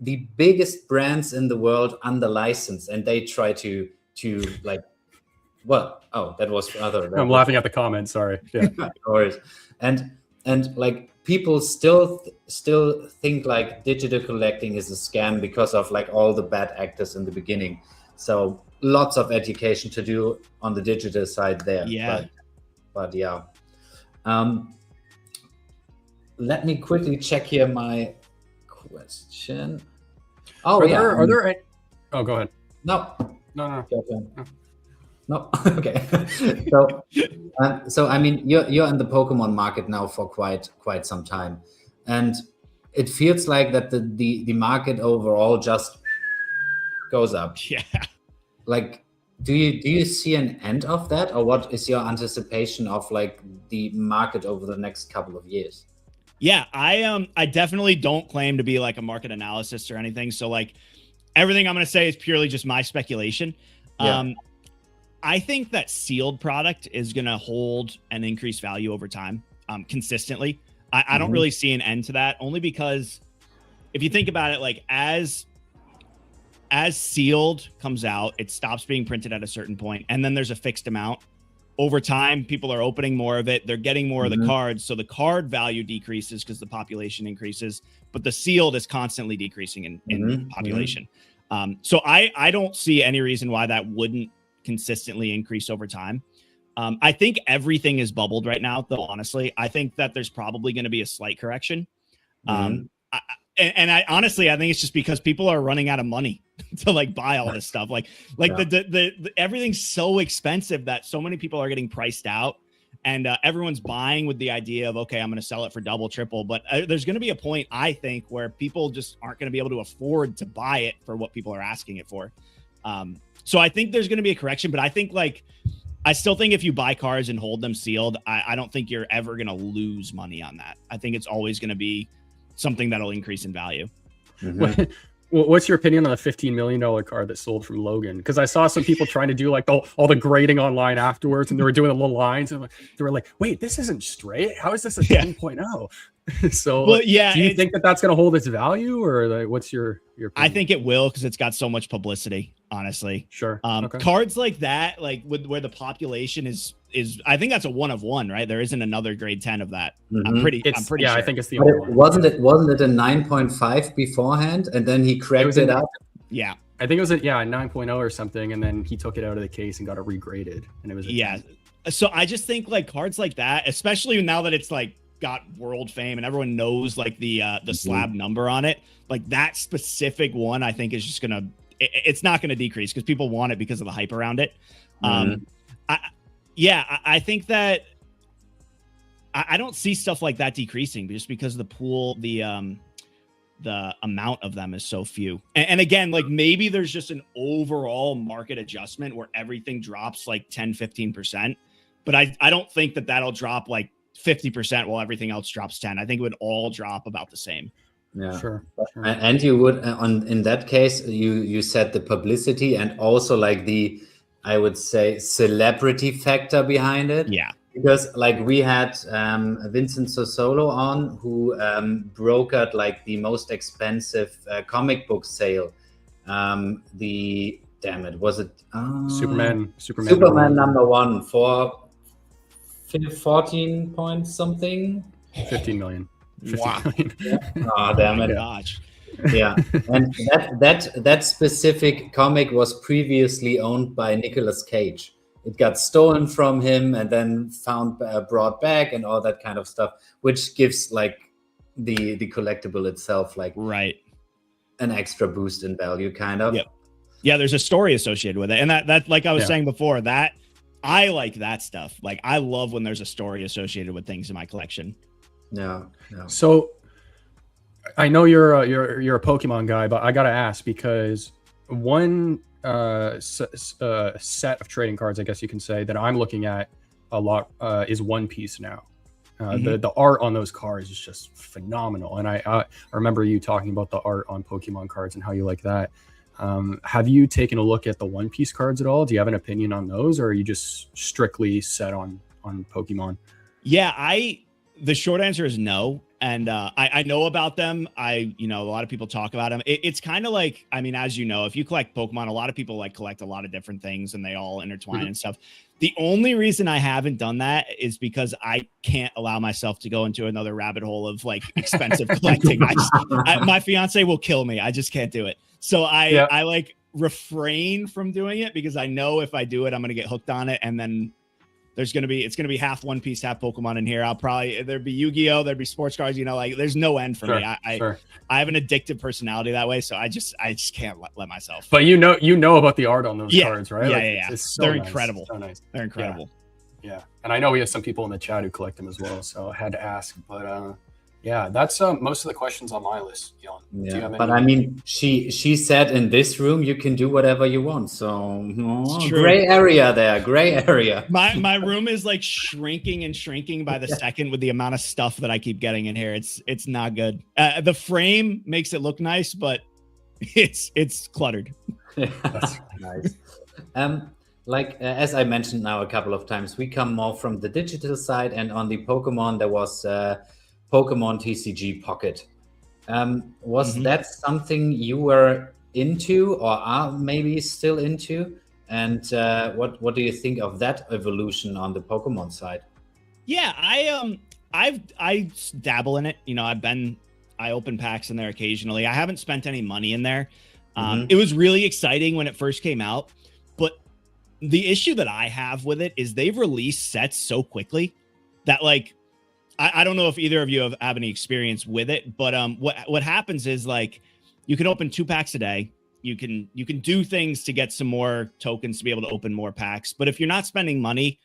the biggest brands in the world under license, and they try to like, well, oh, that was other. I'm laughing at the comments. Sorry. Yeah. No worries. And like people still think like digital collecting is a scam because of like all the bad actors in the beginning. So lots of education to do on the digital side there. Yeah. But yeah. Let me quickly check here my question. Oh, are there any... Oh, go ahead. No. No. Okay. So I mean, you're in the Pokemon market now for quite some time, and it feels like that the market overall just goes up. Yeah. Like, do you see an end of that, or what is your anticipation of like the market over the next couple of years? Yeah, I definitely don't claim to be like a market analyst or anything. So like everything I'm going to say is purely just my speculation. Yeah. I think that sealed product is going to hold and increase value over time, consistently. I don't really see an end to that, only because if you think about it, like as sealed comes out, it stops being printed at a certain point, and then there's a fixed amount. Over time, people are opening more of it. They're getting more of the cards. So the card value decreases because the population increases, but the sealed is constantly decreasing in population. So I don't see any reason why that wouldn't consistently increase over time. I think everything is bubbled right now, though, honestly. I think that there's probably going to be a slight correction. I honestly, I think it's just because people are running out of money to like buy all this stuff. Like the everything's so expensive that so many people are getting priced out, and everyone's buying with the idea of, okay, I'm going to sell it for double, triple. But there's going to be a point, I think, where people just aren't going to be able to afford to buy it for what people are asking it for. So I think there's going to be a correction, but I still think if you buy cards and hold them sealed, I don't think you're ever going to lose money on that. I think it's always going to be something that'll increase in value. What's your opinion on the $15 million card that sold from Logan? Because I saw some people trying to do like all the grading online afterwards, and they were doing the little lines, and they were like, wait, this isn't straight. How is this a 10.0? So, Well, yeah, do you think that that's going to hold its value, or like, what's your opinion? I think it will because it's got so much publicity. Honestly, Sure. Okay. Cards like that, like where the population is, I think that's a 1 of 1, right? There isn't another grade 10 of that. I'm pretty yeah, sure. I think it's the But only one. wasn't it a 9.5 beforehand, and then he cracked it up? Yeah, I think it was a 9.0 or something, and then he took it out of the case and got it regraded, and it was 10. So I just think like cards like that, especially now that it's like got world fame and everyone knows like the slab number on it, like that specific one, I think is just gonna, it's not gonna decrease because people want it because of the hype around it. I think that I don't see stuff like that decreasing just because the pool, the amount of them is so few. And again, like maybe there's just an overall market adjustment where everything drops like 10-15%, but I don't think that that'll drop like 50% while everything else drops 10. I think it would all drop about the same. Yeah, sure. And you would in that case, you said the publicity and also like the, I would say, celebrity factor behind it. Yeah, because like we had Vincent Sosolo on, who brokered like the most expensive comic book sale. Was it Superman #1 for 14 point something, 15 million. 15 wow. million. Oh, damn it. Gosh. Yeah, and that specific comic was previously owned by Nicolas Cage. It got stolen from him and then brought back and all that kind of stuff, which gives like the collectible itself like an extra boost in value, kind of. Yep. Yeah, there's a story associated with it, and that like I was saying before, that I like that stuff. Like I love when there's a story associated with things in my collection. Yeah. So I know you're a Pokemon guy, but I gotta ask because one set of trading cards, I guess you can say, that I'm looking at a lot is One Piece now. The art on those cards is just phenomenal, and I remember you talking about the art on Pokemon cards and how you like that. Have you taken a look at the One Piece cards at all? Do you have an opinion on those, or are you just strictly set on Pokemon? Yeah, the short answer is no. And I know about them. A lot of people talk about them. It's kind of like, I mean, as you know, if you collect Pokemon, a lot of people like collect a lot of different things and they all intertwine and stuff. The only reason I haven't done that is because I can't allow myself to go into another rabbit hole of like expensive collecting. My fiance will kill me. I just can't do it. So I like refrain from doing it because I know if I do it, I'm going to get hooked on it. And then it's going to be half One Piece, half Pokemon in here. There'd be Yu-Gi-Oh, there'd be sports cards, like there's no end for me. I have an addictive personality that way. So I just can't let myself. But you know about the art on those cards, right? Yeah. It's so They're nice. incredible. So nice. They're incredible. Yeah. And I know we have some people in the chat who collect them as well. So I had to ask, but yeah, that's most of the questions on my list, Jan. Yeah, but I mean, she said in this room you can do whatever you want. So gray area there, gray area. My room is like shrinking and shrinking by the second with the amount of stuff that I keep getting in here. It's not good. The frame makes it look nice, but it's cluttered. That's nice. As I mentioned now a couple of times, we come more from the digital side, and on the Pokemon there was Pokemon TCG Pocket. Was that something you were into or are maybe still into? And what do you think of that evolution on the Pokemon side? Yeah, I dabble in it. I open packs in there occasionally. I haven't spent any money in there. It was really exciting when it first came out, but the issue that I have with it is they've released sets so quickly that like I don't know if either of you have any experience with it, but what happens is like you can open 2 packs a day. You can do things to get some more tokens to be able to open more packs. But if you're not spending money,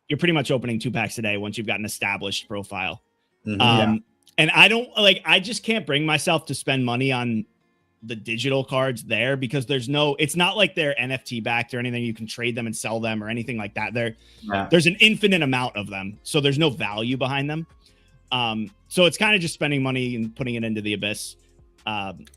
you're pretty much opening 2 packs a day once you've got an established profile. And I just can't bring myself to spend money on the digital cards there because it's not like they're NFT backed or anything. You can trade them and sell them or anything like that. There's an infinite amount of them. So there's no value behind them. So it's kind of just spending money and putting it into the abyss.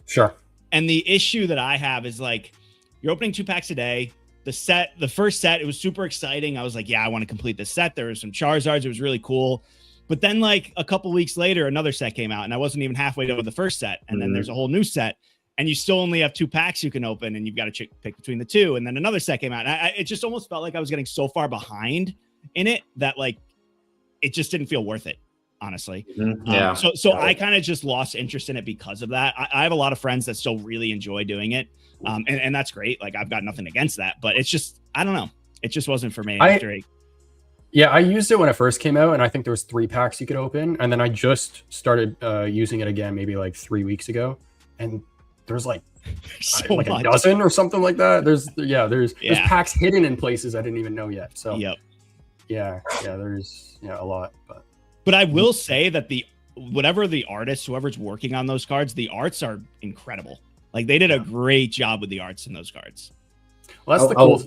Sure. And the issue that I have is like, you're opening 2 packs a day. The first set, it was super exciting. I was like, yeah, I want to complete this set. There were some Charizards. It was really cool. But then like a couple weeks later, another set came out and I wasn't even halfway done with the first set. And then there's a whole new set and you still only have 2 packs you can open and you've got to pick between the 2. And then another set came out. And it just almost felt like I was getting so far behind in it that like, it just didn't feel worth it, honestly. Yeah. So I kind of just lost interest in it because of that. I have a lot of friends that still really enjoy doing it. And that's great. Like I've got nothing against that, but it's just, I don't know. It just wasn't for me. Yeah, I used it when it first came out, and I think there was 3 packs you could open, and then I just started using it again maybe like 3 weeks ago, and there's like a dozen or something like that. There's packs hidden in places I didn't even know yet. So there's a lot. But I will say that whoever's working on those cards, the arts are incredible. Like they did a great job with the arts in those cards. Well, that's the cool.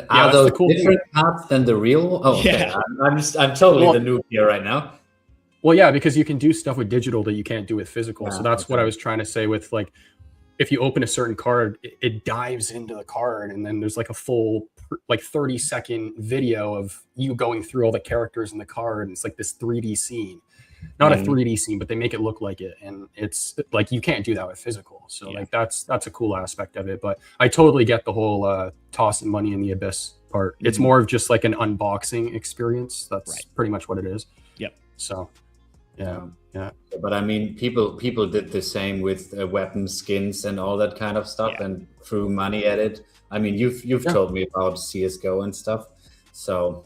Are those different cards than the real? Oh, okay. Yeah. I'm totally the noob here right now. Well, yeah, because you can do stuff with digital that you can't do with physical. So that's what I was trying to say with like, if you open a certain card, it dives into the card, and then there's like a full like 30-second video of you going through all the characters in the card, and it's like this 3D scene. Not a 3D scene, but they make it look like it, and it's like you can't do that with physical. So like that's a cool aspect of it. But I totally get the whole tossing money in the abyss part. It's more of just like an unboxing experience. That's pretty much what it is. Yep. So yeah. But I mean, people did the same with weapon skins and all that kind of stuff, and threw money at it. I mean, you've told me about CS:GO and stuff. So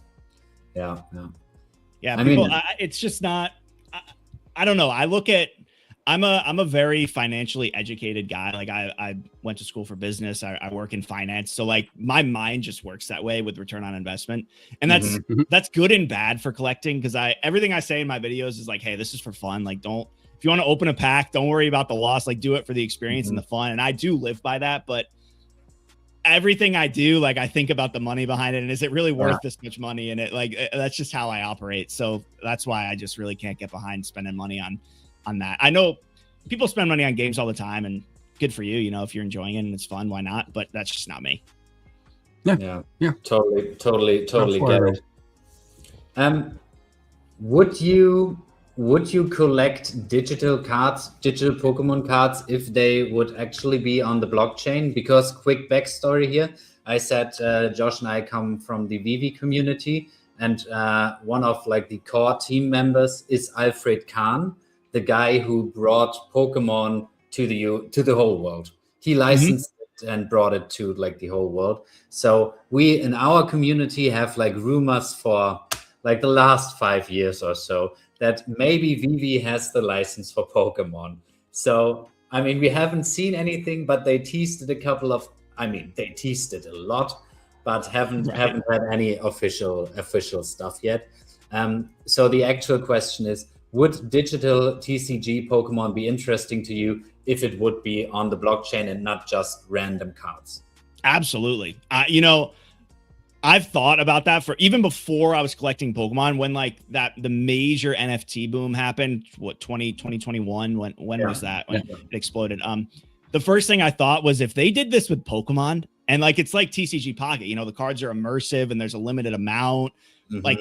yeah. I mean, it's just not. I don't know. I'm a very financially educated guy. Like I went to school for business. I work in finance. So like my mind just works that way with return on investment. And that's good and bad for collecting. Cause everything I say in my videos is like, hey, this is for fun. Like if you want to open a pack, don't worry about the loss. Like do it for the experience and the fun. And I do live by that, but everything I do, like I think about the money behind it and is it really worth this much money? And it like, that's just how I operate. So that's why I just really can't get behind spending money on that. I know people spend money on games all the time and good for you, if you're enjoying it and it's fun, why not? But that's just not me. Yeah. Totally get it. Would you collect digital Pokemon cards if they would actually be on the blockchain? Because quick backstory here, I said Josh and I come from the Veve community, and one of like the core team members is Alfred Kahn, the guy who brought Pokemon to the whole world. He licensed it and brought it to like the whole world. So we in our community have like rumors for like the last 5 years or so that maybe Veve has the license for Pokemon. So, I mean, we haven't seen anything, but they teased it they teased it a lot, but haven't had any official stuff yet. So the actual question is, would digital TCG Pokemon be interesting to you if it would be on the blockchain and not just random cards? Absolutely. I've thought about that for even before I was collecting Pokemon, when like the major NFT boom happened, 2021, when was that? When it exploded. The first thing I thought was if they did this with Pokemon, and like, it's like TCG Pocket, the cards are immersive and there's a limited amount, like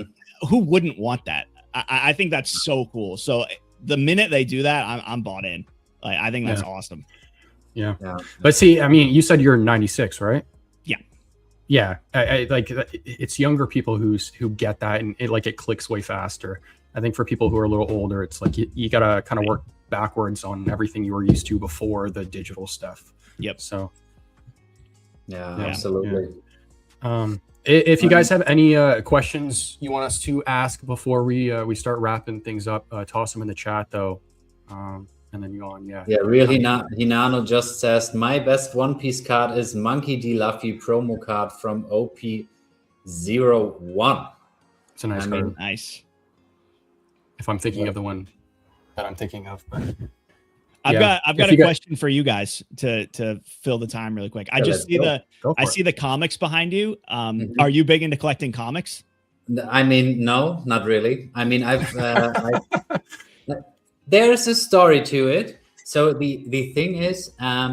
who wouldn't want that? I think that's so cool. So the minute they do that, I'm bought in. Like, I think that's awesome. Yeah. But see, I mean, you said you're 96, right? Yeah, I like it's younger people who get that, and it clicks way faster. I think for people who are a little older, it's like you gotta kind of work backwards on everything you were used to before the digital stuff. Yep. So. Yeah, absolutely. Yeah. If you guys have any questions you want us to ask before we start wrapping things up, toss them in the chat though. And then you go on, really. Hinano just says my best One Piece card is Monkey D. Luffy promo card from OP01. It's a nice card. Nice. If I'm thinking of the one that I'm thinking of, but I've got a question for you guys to fill the time really quick. I just see the comics behind you. Are you big into collecting comics? I mean, no, not really. I mean, there's a story to it. So the thing is, I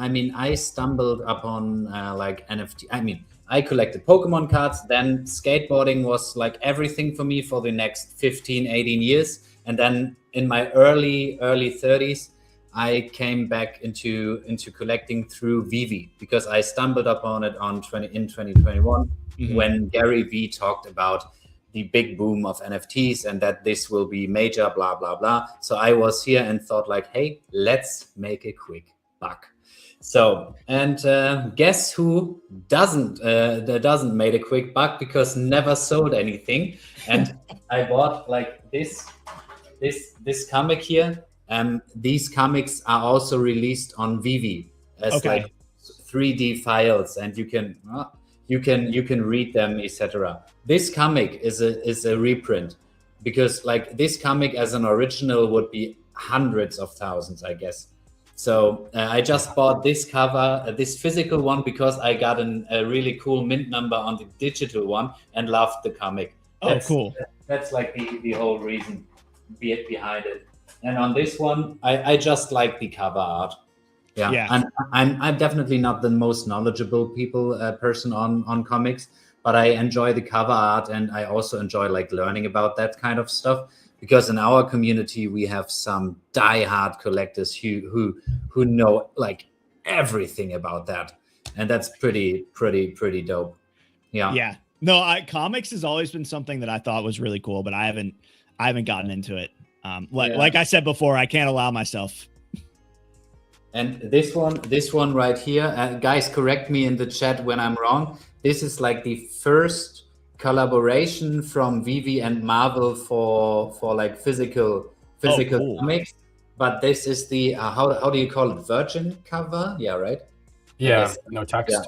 mean, I stumbled upon like NFT. I mean, I collected Pokemon cards. Then skateboarding was like everything for me for the next 15, 18 years. And then in my early 30s, I came back into collecting through Veve because I stumbled upon it in 2021 when Gary Vee talked about the big boom of NFTs and that this will be major, blah, blah, blah. So I was here and thought like, hey, let's make a quick buck. So, and guess who doesn't made a quick buck because never sold anything. And I bought like this comic here. These comics are also released on Veve as like 3D files, and you can read them, etc. This comic is a reprint because like this comic as an original would be hundreds of thousands, I guess. So I just bought this cover, this physical one, because I got a really cool mint number on the digital one and loved the comic. Cool. That's like the whole reason behind it. And on this one, I just like the cover art. Yeah. And I'm definitely not the most knowledgeable person on comics, but I enjoy the cover art, and I also enjoy like learning about that kind of stuff. Because in our community, we have some diehard collectors who know like everything about that, and that's pretty dope. Yeah. No, comics has always been something that I thought was really cool, but I haven't gotten into it. Like I said before, I can't allow myself. And this one right here, guys, correct me in the chat when I'm wrong. This is like the first collaboration from Veve and Marvel for like physical comics, but this is the how do you call it, virgin cover? Yeah, right. Yeah, no text. Yeah.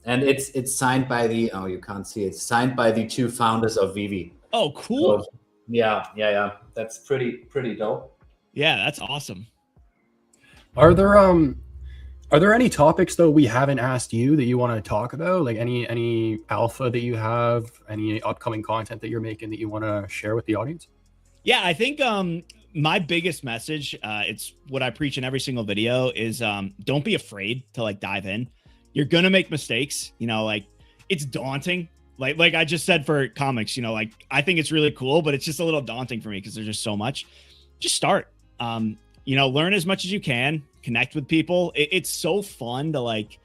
And it's signed by you can't see it. It's signed by the two founders of Veve. Oh, cool. So, yeah. That's pretty dope. Yeah, that's awesome. Are there any topics though we haven't asked you that you want to talk about? Like any alpha that you have, any upcoming content that you're making that you want to share with the audience? Yeah, I think my biggest message, it's what I preach in every single video, is don't be afraid to like dive in. You're gonna make mistakes. Like it's daunting. Like I just said for comics, like I think it's really cool, but it's just a little daunting for me because there's just so much. Just start. Learn as much as you can. Connect with people. It's so fun to like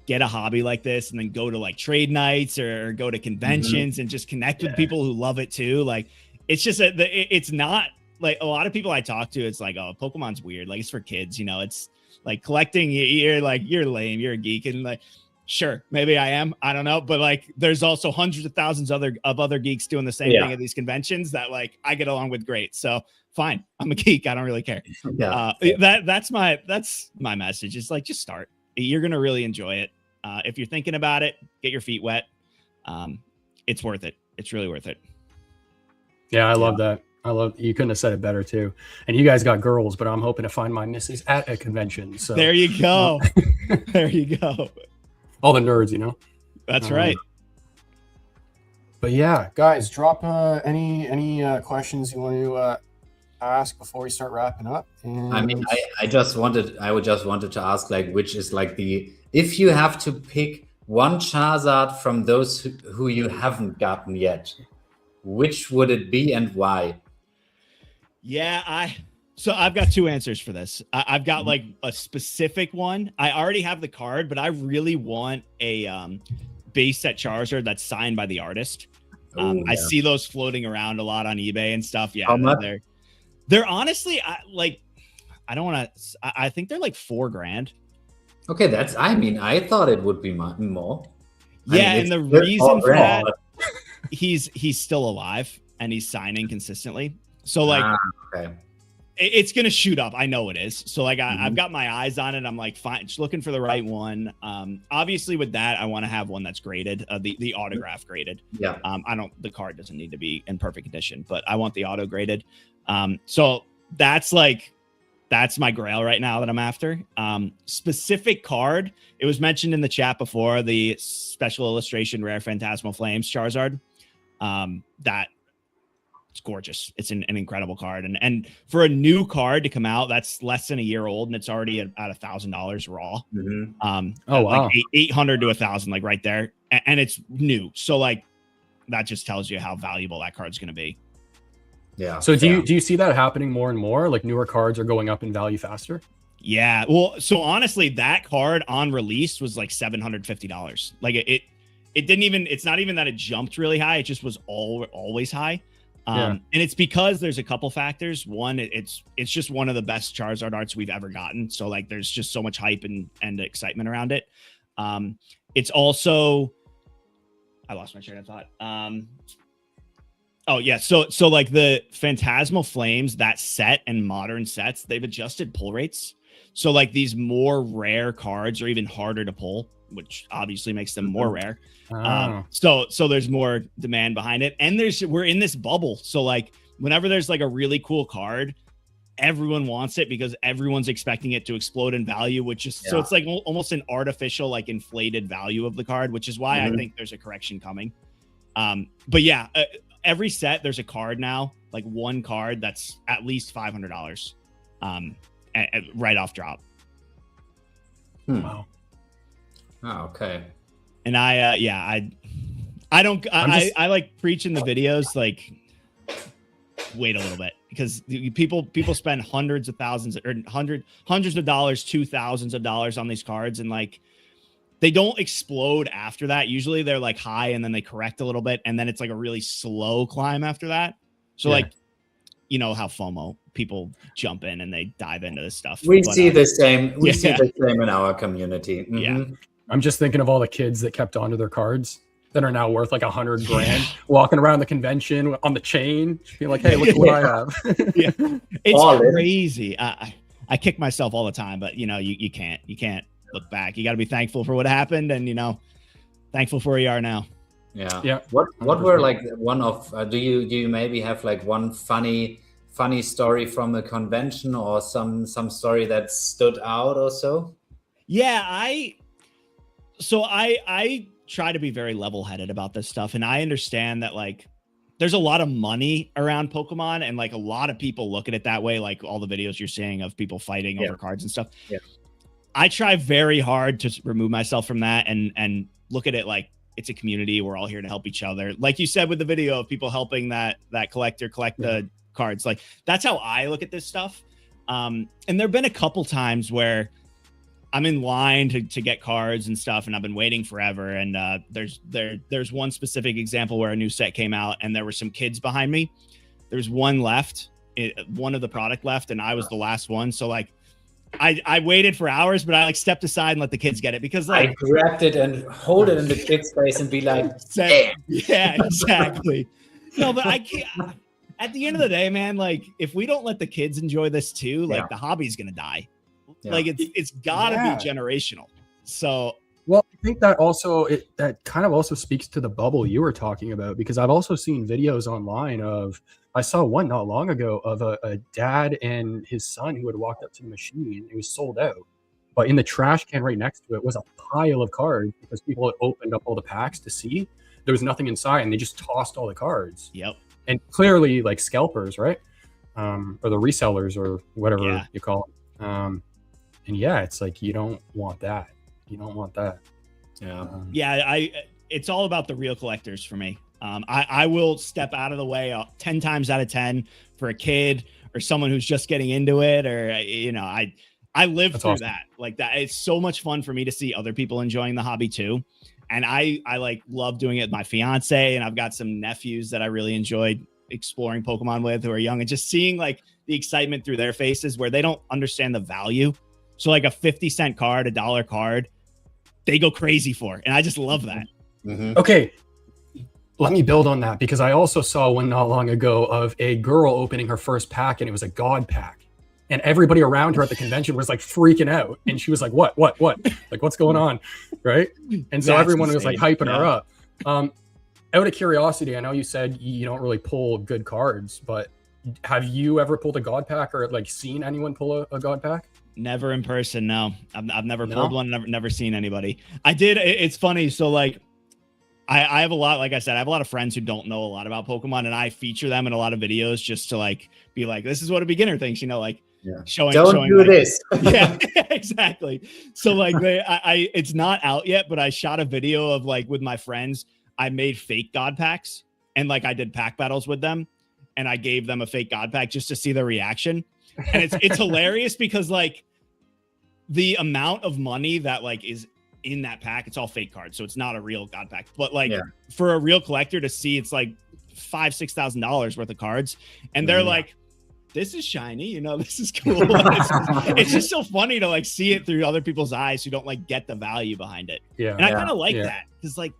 get a hobby like this and then go to like trade nights or go to conventions and just connect with people who love it too. Like it's just it's not like a lot of people I talk to. It's like, oh, Pokemon's weird. Like it's for kids. It's like collecting. You're like, you're lame. You're a geek. And like, sure, maybe I am. I don't know. But like, there's also hundreds of thousands of other geeks doing the same thing at these conventions that like I get along with great. So fine, I'm a geek. I don't really care. That's my message. It's like, just start. You're gonna really enjoy it. If you're thinking about it, get your feet wet. It's worth it. It's really worth it. Yeah, I love that. You couldn't have said it better too. And you guys got girls, but I'm hoping to find my missus at a convention. So there you go. There you go. All the nerds, That's right. But yeah, guys, drop any questions you want to ask before we start wrapping up. And I mean, I would just wanted to ask, like, which is like if you have to pick one Charizard from those who you haven't gotten yet, which would it be and why? Yeah, so I've got two answers for this. I've got like a specific one. I already have the card, but I really want a base set Charizard that's signed by the artist. I see those floating around a lot on eBay and stuff. Yeah, they're honestly, I don't want to. I think they're like $4,000. Okay, I thought it would be more. Yeah, and the reason for that, he's still alive and he's signing consistently. So like, it's gonna shoot up. I know it is. So like, I've got my eyes on it. I'm like, fine, just looking for the right one. Obviously with that, I want to have one that's graded, the autograph graded. Yeah. The card doesn't need to be in perfect condition, but I want the auto graded. So that's my grail right now that I'm after. Specific card. It was mentioned in the chat before, the special illustration rare Phantasmal Flames Charizard. It's gorgeous. It's an incredible card. And for a new card to come out, that's less than a year old, and it's already at $1,000 raw. Oh, wow. Like 800 to 1,000, like right there. and it's new. So like that just tells you how valuable that card's going to be. Yeah. So do you see that happening more and more? Like newer cards are going up in value faster? Yeah. Well, so honestly, that card on release was like $750. Like it didn't even, it's not even that it jumped really high. It just was always high. And it's because there's a couple factors. One, it's just one of the best Charizard arts we've ever gotten. So like, there's just so much hype and excitement around it. It's also, I lost my train of thought. Oh yeah. So like the Phantasmal Flames, that set and modern sets, they've adjusted pull rates. So like these more rare cards are even harder to pull, which obviously makes them more rare. So there's more demand behind it. And we're in this bubble. So like whenever there's like a really cool card, everyone wants it because everyone's expecting it to explode in value, which is, so it's like almost an artificial, like inflated value of the card, which is why I think there's a correction coming. But yeah, every set there's a card now, like one card that's at least $500 right off drop. Wow. Oh, okay. And I like preaching the videos, like wait a little bit, because people spend hundreds of thousands or hundreds of dollars to thousands of dollars on these cards, and like they don't explode after that. Usually they're like high and then they correct a little bit, and then it's like a really slow climb after that. So like, you know how FOMO people jump in and they dive into this stuff. We see the same. We see the same in our community. Yeah. I'm just thinking of all the kids that kept onto their cards that are now worth like $100 grand, walking around the convention on the chain, being like, "Hey, look at what I have." It's crazy. I kick myself all the time, but you know, you can't look back. You got to be thankful for what happened, and you know, thankful for where you are now. Yeah. What were like one of? Do you maybe have like one funny story from a convention, or some story that stood out or so? Yeah, I try to be very level-headed about this stuff, and I understand that like there's a lot of money around Pokemon, and like a lot of people look at it that way, like all the videos you're seeing of people fighting over cards and stuff. I try very hard to remove myself from that and look at it like it's a community. We're all here to help each other. Like you said with the video of people helping that collector collect the cards. Like that's how I look at this stuff. And there've been a couple times where I'm in line to get cards and stuff, and I've been waiting forever. And there's one specific example where a new set came out, and there were some kids behind me. There's one left, one of the product left, and I was the last one. So like, I waited for hours, but I like stepped aside and let the kids get it, because like I grabbed it and hold it in the kid's face and be like, yeah, exactly. No, but I can't. At the end of the day, man, like if we don't let the kids enjoy this too, like the hobby's gonna die. Like it's gotta be generational. So well, I think that also that kind of also speaks to the bubble you were talking about, because I've also seen videos online of, I saw one not long ago of a dad and his son who had walked up to the machine. It was sold out, but in the trash can right next to it was a pile of cards, because people had opened up all the packs to see. There was nothing inside, and they just tossed all the cards. Yep. And clearly like scalpers, right? Or the resellers or whatever you call it. And yeah, it's like, you don't want that. You don't want that. It's all about the real collectors for me. I will step out of the way 10 times out of 10 for a kid or someone who's just getting into it, or you know, I live through that. Like that, it's so much fun for me to see other people enjoying the hobby too. And I like love doing it with my fiance, and I've got some nephews that I really enjoyed exploring Pokemon with who are young, and just seeing like the excitement through their faces where they don't understand the value. So like a 50-cent card, a $1 card, they go crazy for, and I just love that. Okay, let me build on that, because I also saw one not long ago of a girl opening her first pack, and it was a God pack, and everybody around her at the convention was like freaking out, and she was like, what, like what's going on, right? And so everyone was like hyping her up. Out of curiosity, I know you said you don't really pull good cards, but have you ever pulled a God pack, or like seen anyone pull a God pack? Never in person. No, I've never pulled one. Never seen anybody. I did. It's funny. So like, I have a lot, like I said, I have a lot of friends who don't know a lot about Pokemon, and I feature them in a lot of videos just to like be like, this is what a beginner thinks, you know, like showing. Don't do like, this. Yeah, exactly. So like it's not out yet, but I shot a video of like with my friends. I made fake God packs, and like I did pack battles with them, and I gave them a fake God pack just to see their reaction. And it's hilarious because like the amount of money that like is in that pack, it's all fake cards, so it's not a real God pack. But like for a real collector to see, it's like $5,000-$6,000 worth of cards, and they're like, this is shiny, you know, this is cool. It's just so funny to like see it through other people's eyes who don't like get the value behind it. And I kind of like that, because like,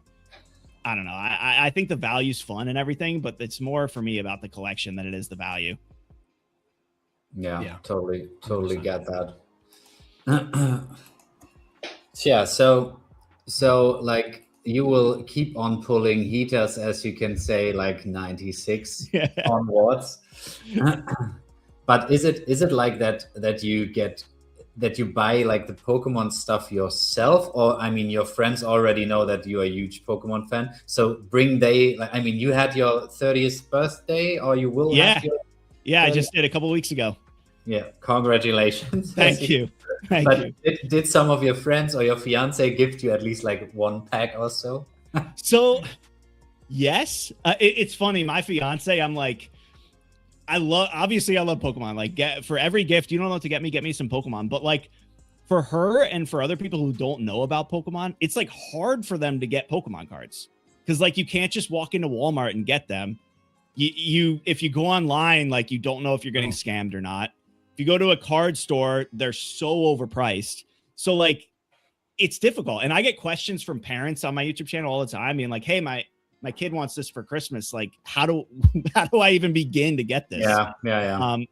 I don't know, I think the value's fun and everything, but it's more for me about the collection than it is the value. Totally 100%. Get that. Yeah, so like you will keep on pulling heaters, as you can say, like 96 onwards. But is it like that you buy like the Pokemon stuff yourself, or I mean your friends already know that you are a huge Pokemon fan, so you had your 30th birthday, or you will have your I just did a couple weeks ago. Congratulations. Thank you. Did some of your friends or your fiance gift you at least like one pack or so? So yes, it's funny, my fiance, I'm like, I love Pokemon. Like for every gift, you don't know what to get me some Pokemon, but like for her and for other people who don't know about Pokemon, it's like hard for them to get Pokemon cards, because like you can't just walk into Walmart and get them. You if you go online, like you don't know if you're getting scammed or not. If you go to a card store, they're so overpriced. So like it's difficult. And I get questions from parents on my YouTube channel all the time being like, hey, my kid wants this for Christmas. Like, how do I even begin to get this?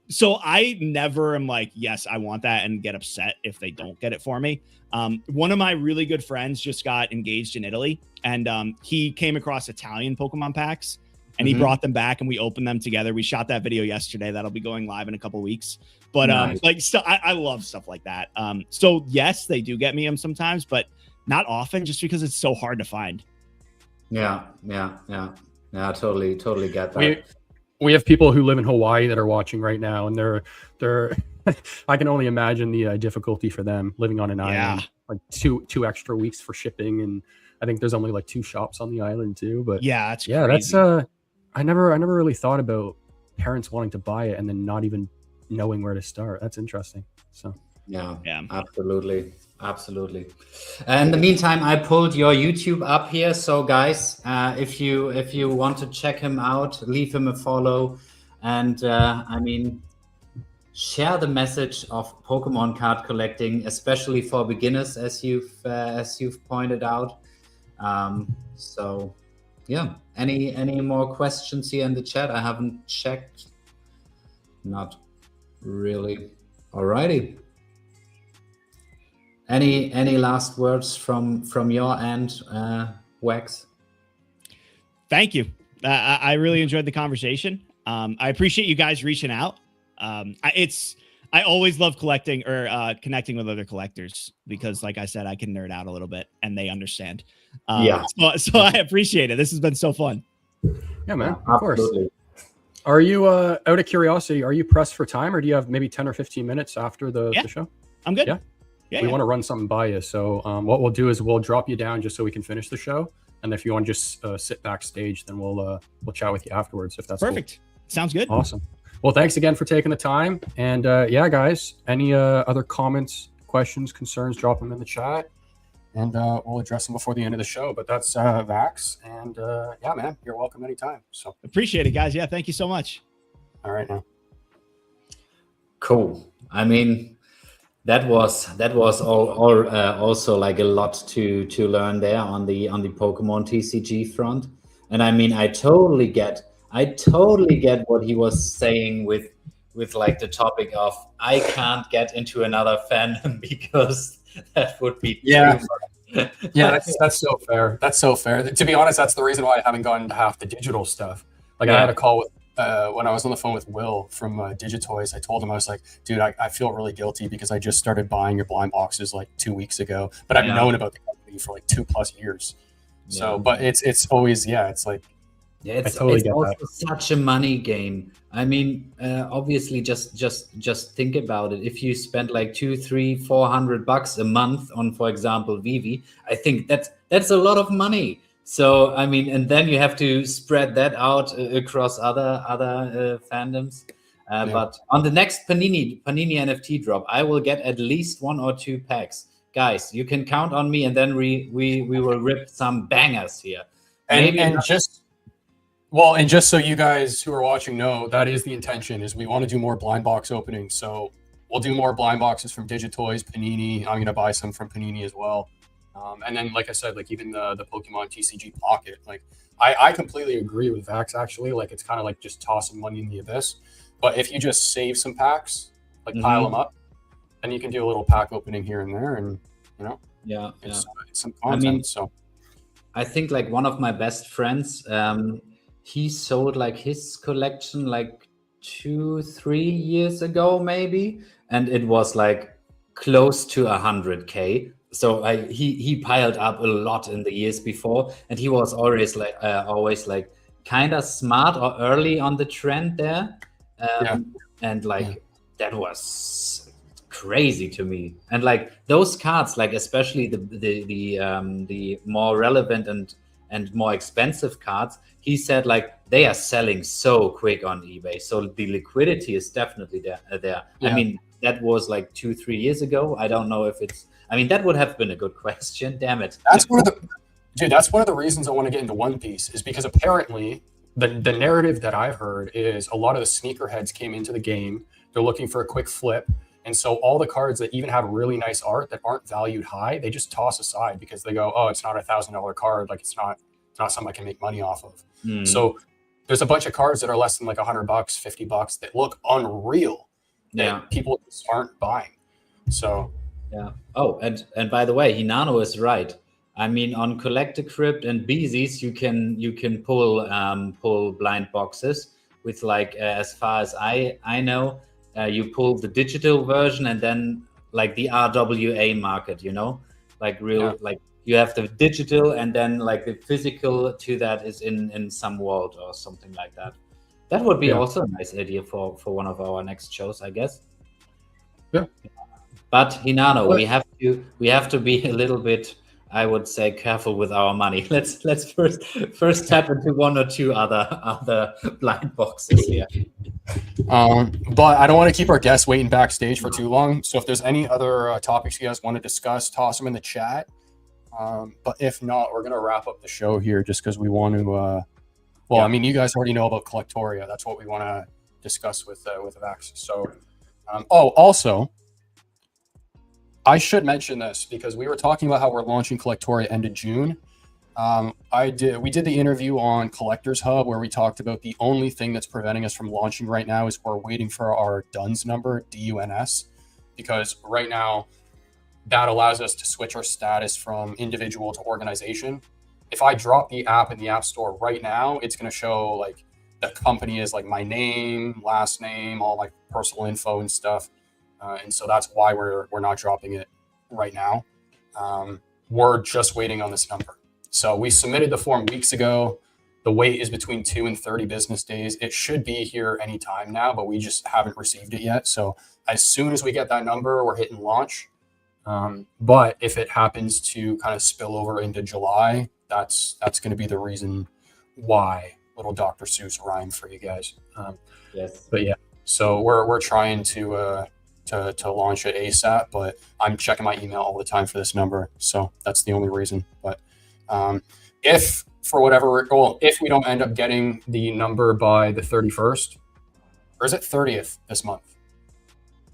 So I never am like, yes, I want that, and get upset if they don't get it for me. One of my really good friends just got engaged in Italy, and he came across Italian Pokemon packs, and he brought them back, and we opened them together. We shot that video yesterday. That'll be going live in a couple of weeks. But I love stuff like that. So yes, they do get me them sometimes, but not often, just because it's so hard to find. Totally get that. We have people who live in Hawaii that are watching right now, and they're I can only imagine the difficulty for them living on an island, like two extra weeks for shipping, and I think there's only like 2 shops on the island too. But that's I never really thought about parents wanting to buy it and then not even knowing where to start. That's interesting. So absolutely. In the meantime, I pulled your YouTube up here, so guys, if you want to check him out, leave him a follow, and share the message of Pokemon card collecting, especially for beginners, as you've pointed out. Any more questions here in the chat? I haven't checked. Not really. Alrighty. Any last words from your end, Vaxx? Thank you. I really enjoyed the conversation. I appreciate you guys reaching out. I always love collecting or connecting with other collectors, because like I said, I can nerd out a little bit and they understand. So I appreciate it. This has been so fun. Yeah, man. Of course. Are you out of curiosity, are you pressed for time, or do you have maybe 10 or 15 minutes after the show? I'm good. We want to run something by you. So what we'll do is we'll drop you down just so we can finish the show. And if you want to just sit backstage, then we'll chat with you afterwards, if that's perfect. Cool. Sounds good. Awesome. Well, thanks again for taking the time. And guys, any other comments, questions, concerns, drop them in the chat, and we'll address them before the end of the show. But that's Vaxx. And man, you're welcome anytime. So appreciate it, guys. Yeah, thank you so much. All right, now. Cool. I mean, that was also like a lot to learn there on the Pokemon TCG front. And I mean, I totally get what he was saying with like the topic of I can't get into another fandom because that would be too much. That's so fair. That's so fair. To be honest, that's the reason why I haven't gone into half the digital stuff. Like I had a call with when I was on the phone with Will from Digitoys. I told him, I was like, dude, I feel really guilty because I just started buying your blind boxes like 2 weeks ago, but I've known about the company for like 2+ years. So, but it's always, it's like, yeah, I it's totally get also that. such a money game. I mean, obviously, just think about it. If you spend like 200, 300, 400 bucks a month on, for example, Veve, I think that's a lot of money. So I mean, and then you have to spread that out across other fandoms. But on the next Panini NFT drop, I will get at least 1 or 2 packs. Guys, you can count on me, and then we will rip some bangers here. Maybe And just so you guys who are watching know, that is the intention, is we want to do more blind box openings. So we'll do more blind boxes from Digitoys, Panini. I'm going to buy some from Panini as well. And then, like I said, like even the Pokemon TCG Pocket, like I completely agree with Vaxx, actually. Like it's kind of like just tossing money in the abyss. But if you just save some packs, like pile them up, and you can do a little pack opening here and there, and it's some content. I mean, so I think like one of my best friends, he sold like his collection like 2-3 years ago maybe, and it was like close to 100K. So he piled up a lot in the years before, and he was always like kind of smart or early on the trend there. And like that was crazy to me. And like those cards, like especially the more relevant and more expensive cards, he said like they are selling so quick on eBay. So the liquidity is definitely there. I mean, that was like 2-3 years ago. I don't know if it's, I mean, that would have been a good question. Damn it. That's one of the reasons I want to get into One Piece, is because apparently the narrative that I've heard is a lot of the sneakerheads came into the game. They're looking for a quick flip. And so all the cards that even have really nice art that aren't valued high, they just toss aside because they go, oh, it's not $1,000 card. Like it's not something I can make money off of. So there's a bunch of cards that are less than like $100, $50 that look unreal that people just aren't buying. So Oh, and by the way, Hinano is right. I mean, on Collector Crypt and Beezies, you can pull blind boxes with like as far as I know, you pull the digital version and then like the RWA market, like like you have the digital and then like the physical to that is in some vault or something like that. That would be also a nice idea for one of our next shows, I guess. Yeah. But Hinano, we have to be a little bit, I would say, careful with our money. Let's first tap into 1 or 2 other blind boxes here. But I don't want to keep our guests waiting backstage for too long. So if there's any other topics you guys want to discuss, toss them in the chat. But if not, we're gonna wrap up the show here just because we want to. I mean, you guys already know about Collectoria. That's what we want to discuss with Vaxx. So, also, I should mention this because we were talking about how we're launching Collectoria end of June. We did the interview on Collectors Hub where we talked about the only thing that's preventing us from launching right now is we're waiting for our DUNS number, DUNS, because right now that allows us to switch our status from individual to organization. If I drop the app in the App Store right now, it's going to show like the company is like my name, last name, all my personal info and stuff. And so that's why we're not dropping it right now. We're just waiting on this number. So we submitted the form weeks ago. The wait is between 2 and 30 business days. It should be here anytime now, but we just haven't received it yet. So as soon as we get that number, we're hitting launch. But if it happens to kind of spill over into July, that's going to be the reason why. Little Dr. Seuss rhyme for you guys. Yes. But yeah, so we're trying to launch it ASAP, but I'm checking my email all the time for this number, so that's the only reason. But if for whatever, if we don't end up getting the number by the 31st, or is it 30th this month?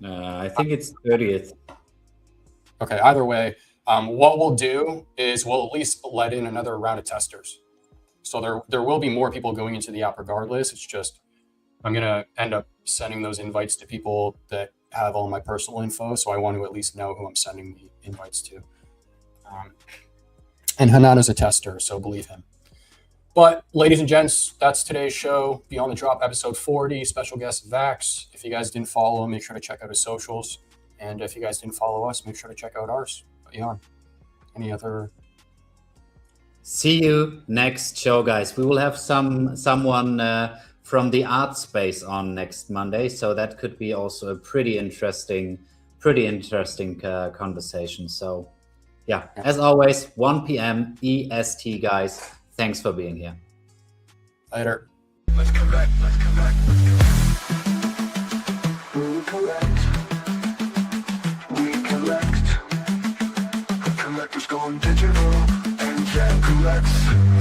I think it's 30th. Okay, either way, what we'll do is we'll at least let in another round of testers. So there will be more people going into the app regardless. It's just I'm going to end up sending those invites to people that have all my personal info. So I want to at least know who I'm sending the invites to. And Hanano's a tester, so believe him. But ladies and gents, that's today's show. Beyond the Drop, episode 40, special guest Vaxx. If you guys didn't follow him, make sure to check out his socials. And if you guys didn't follow us, make sure to check out ours. But Jan, any other See you next show, guys. We will have someone from the art space on next Monday, so that could be also a pretty interesting conversation. So yeah, as always, 1 p.m. EST, guys. Thanks for being here. Later. Let's collect. We collect. The collector's going digital and Jack collects.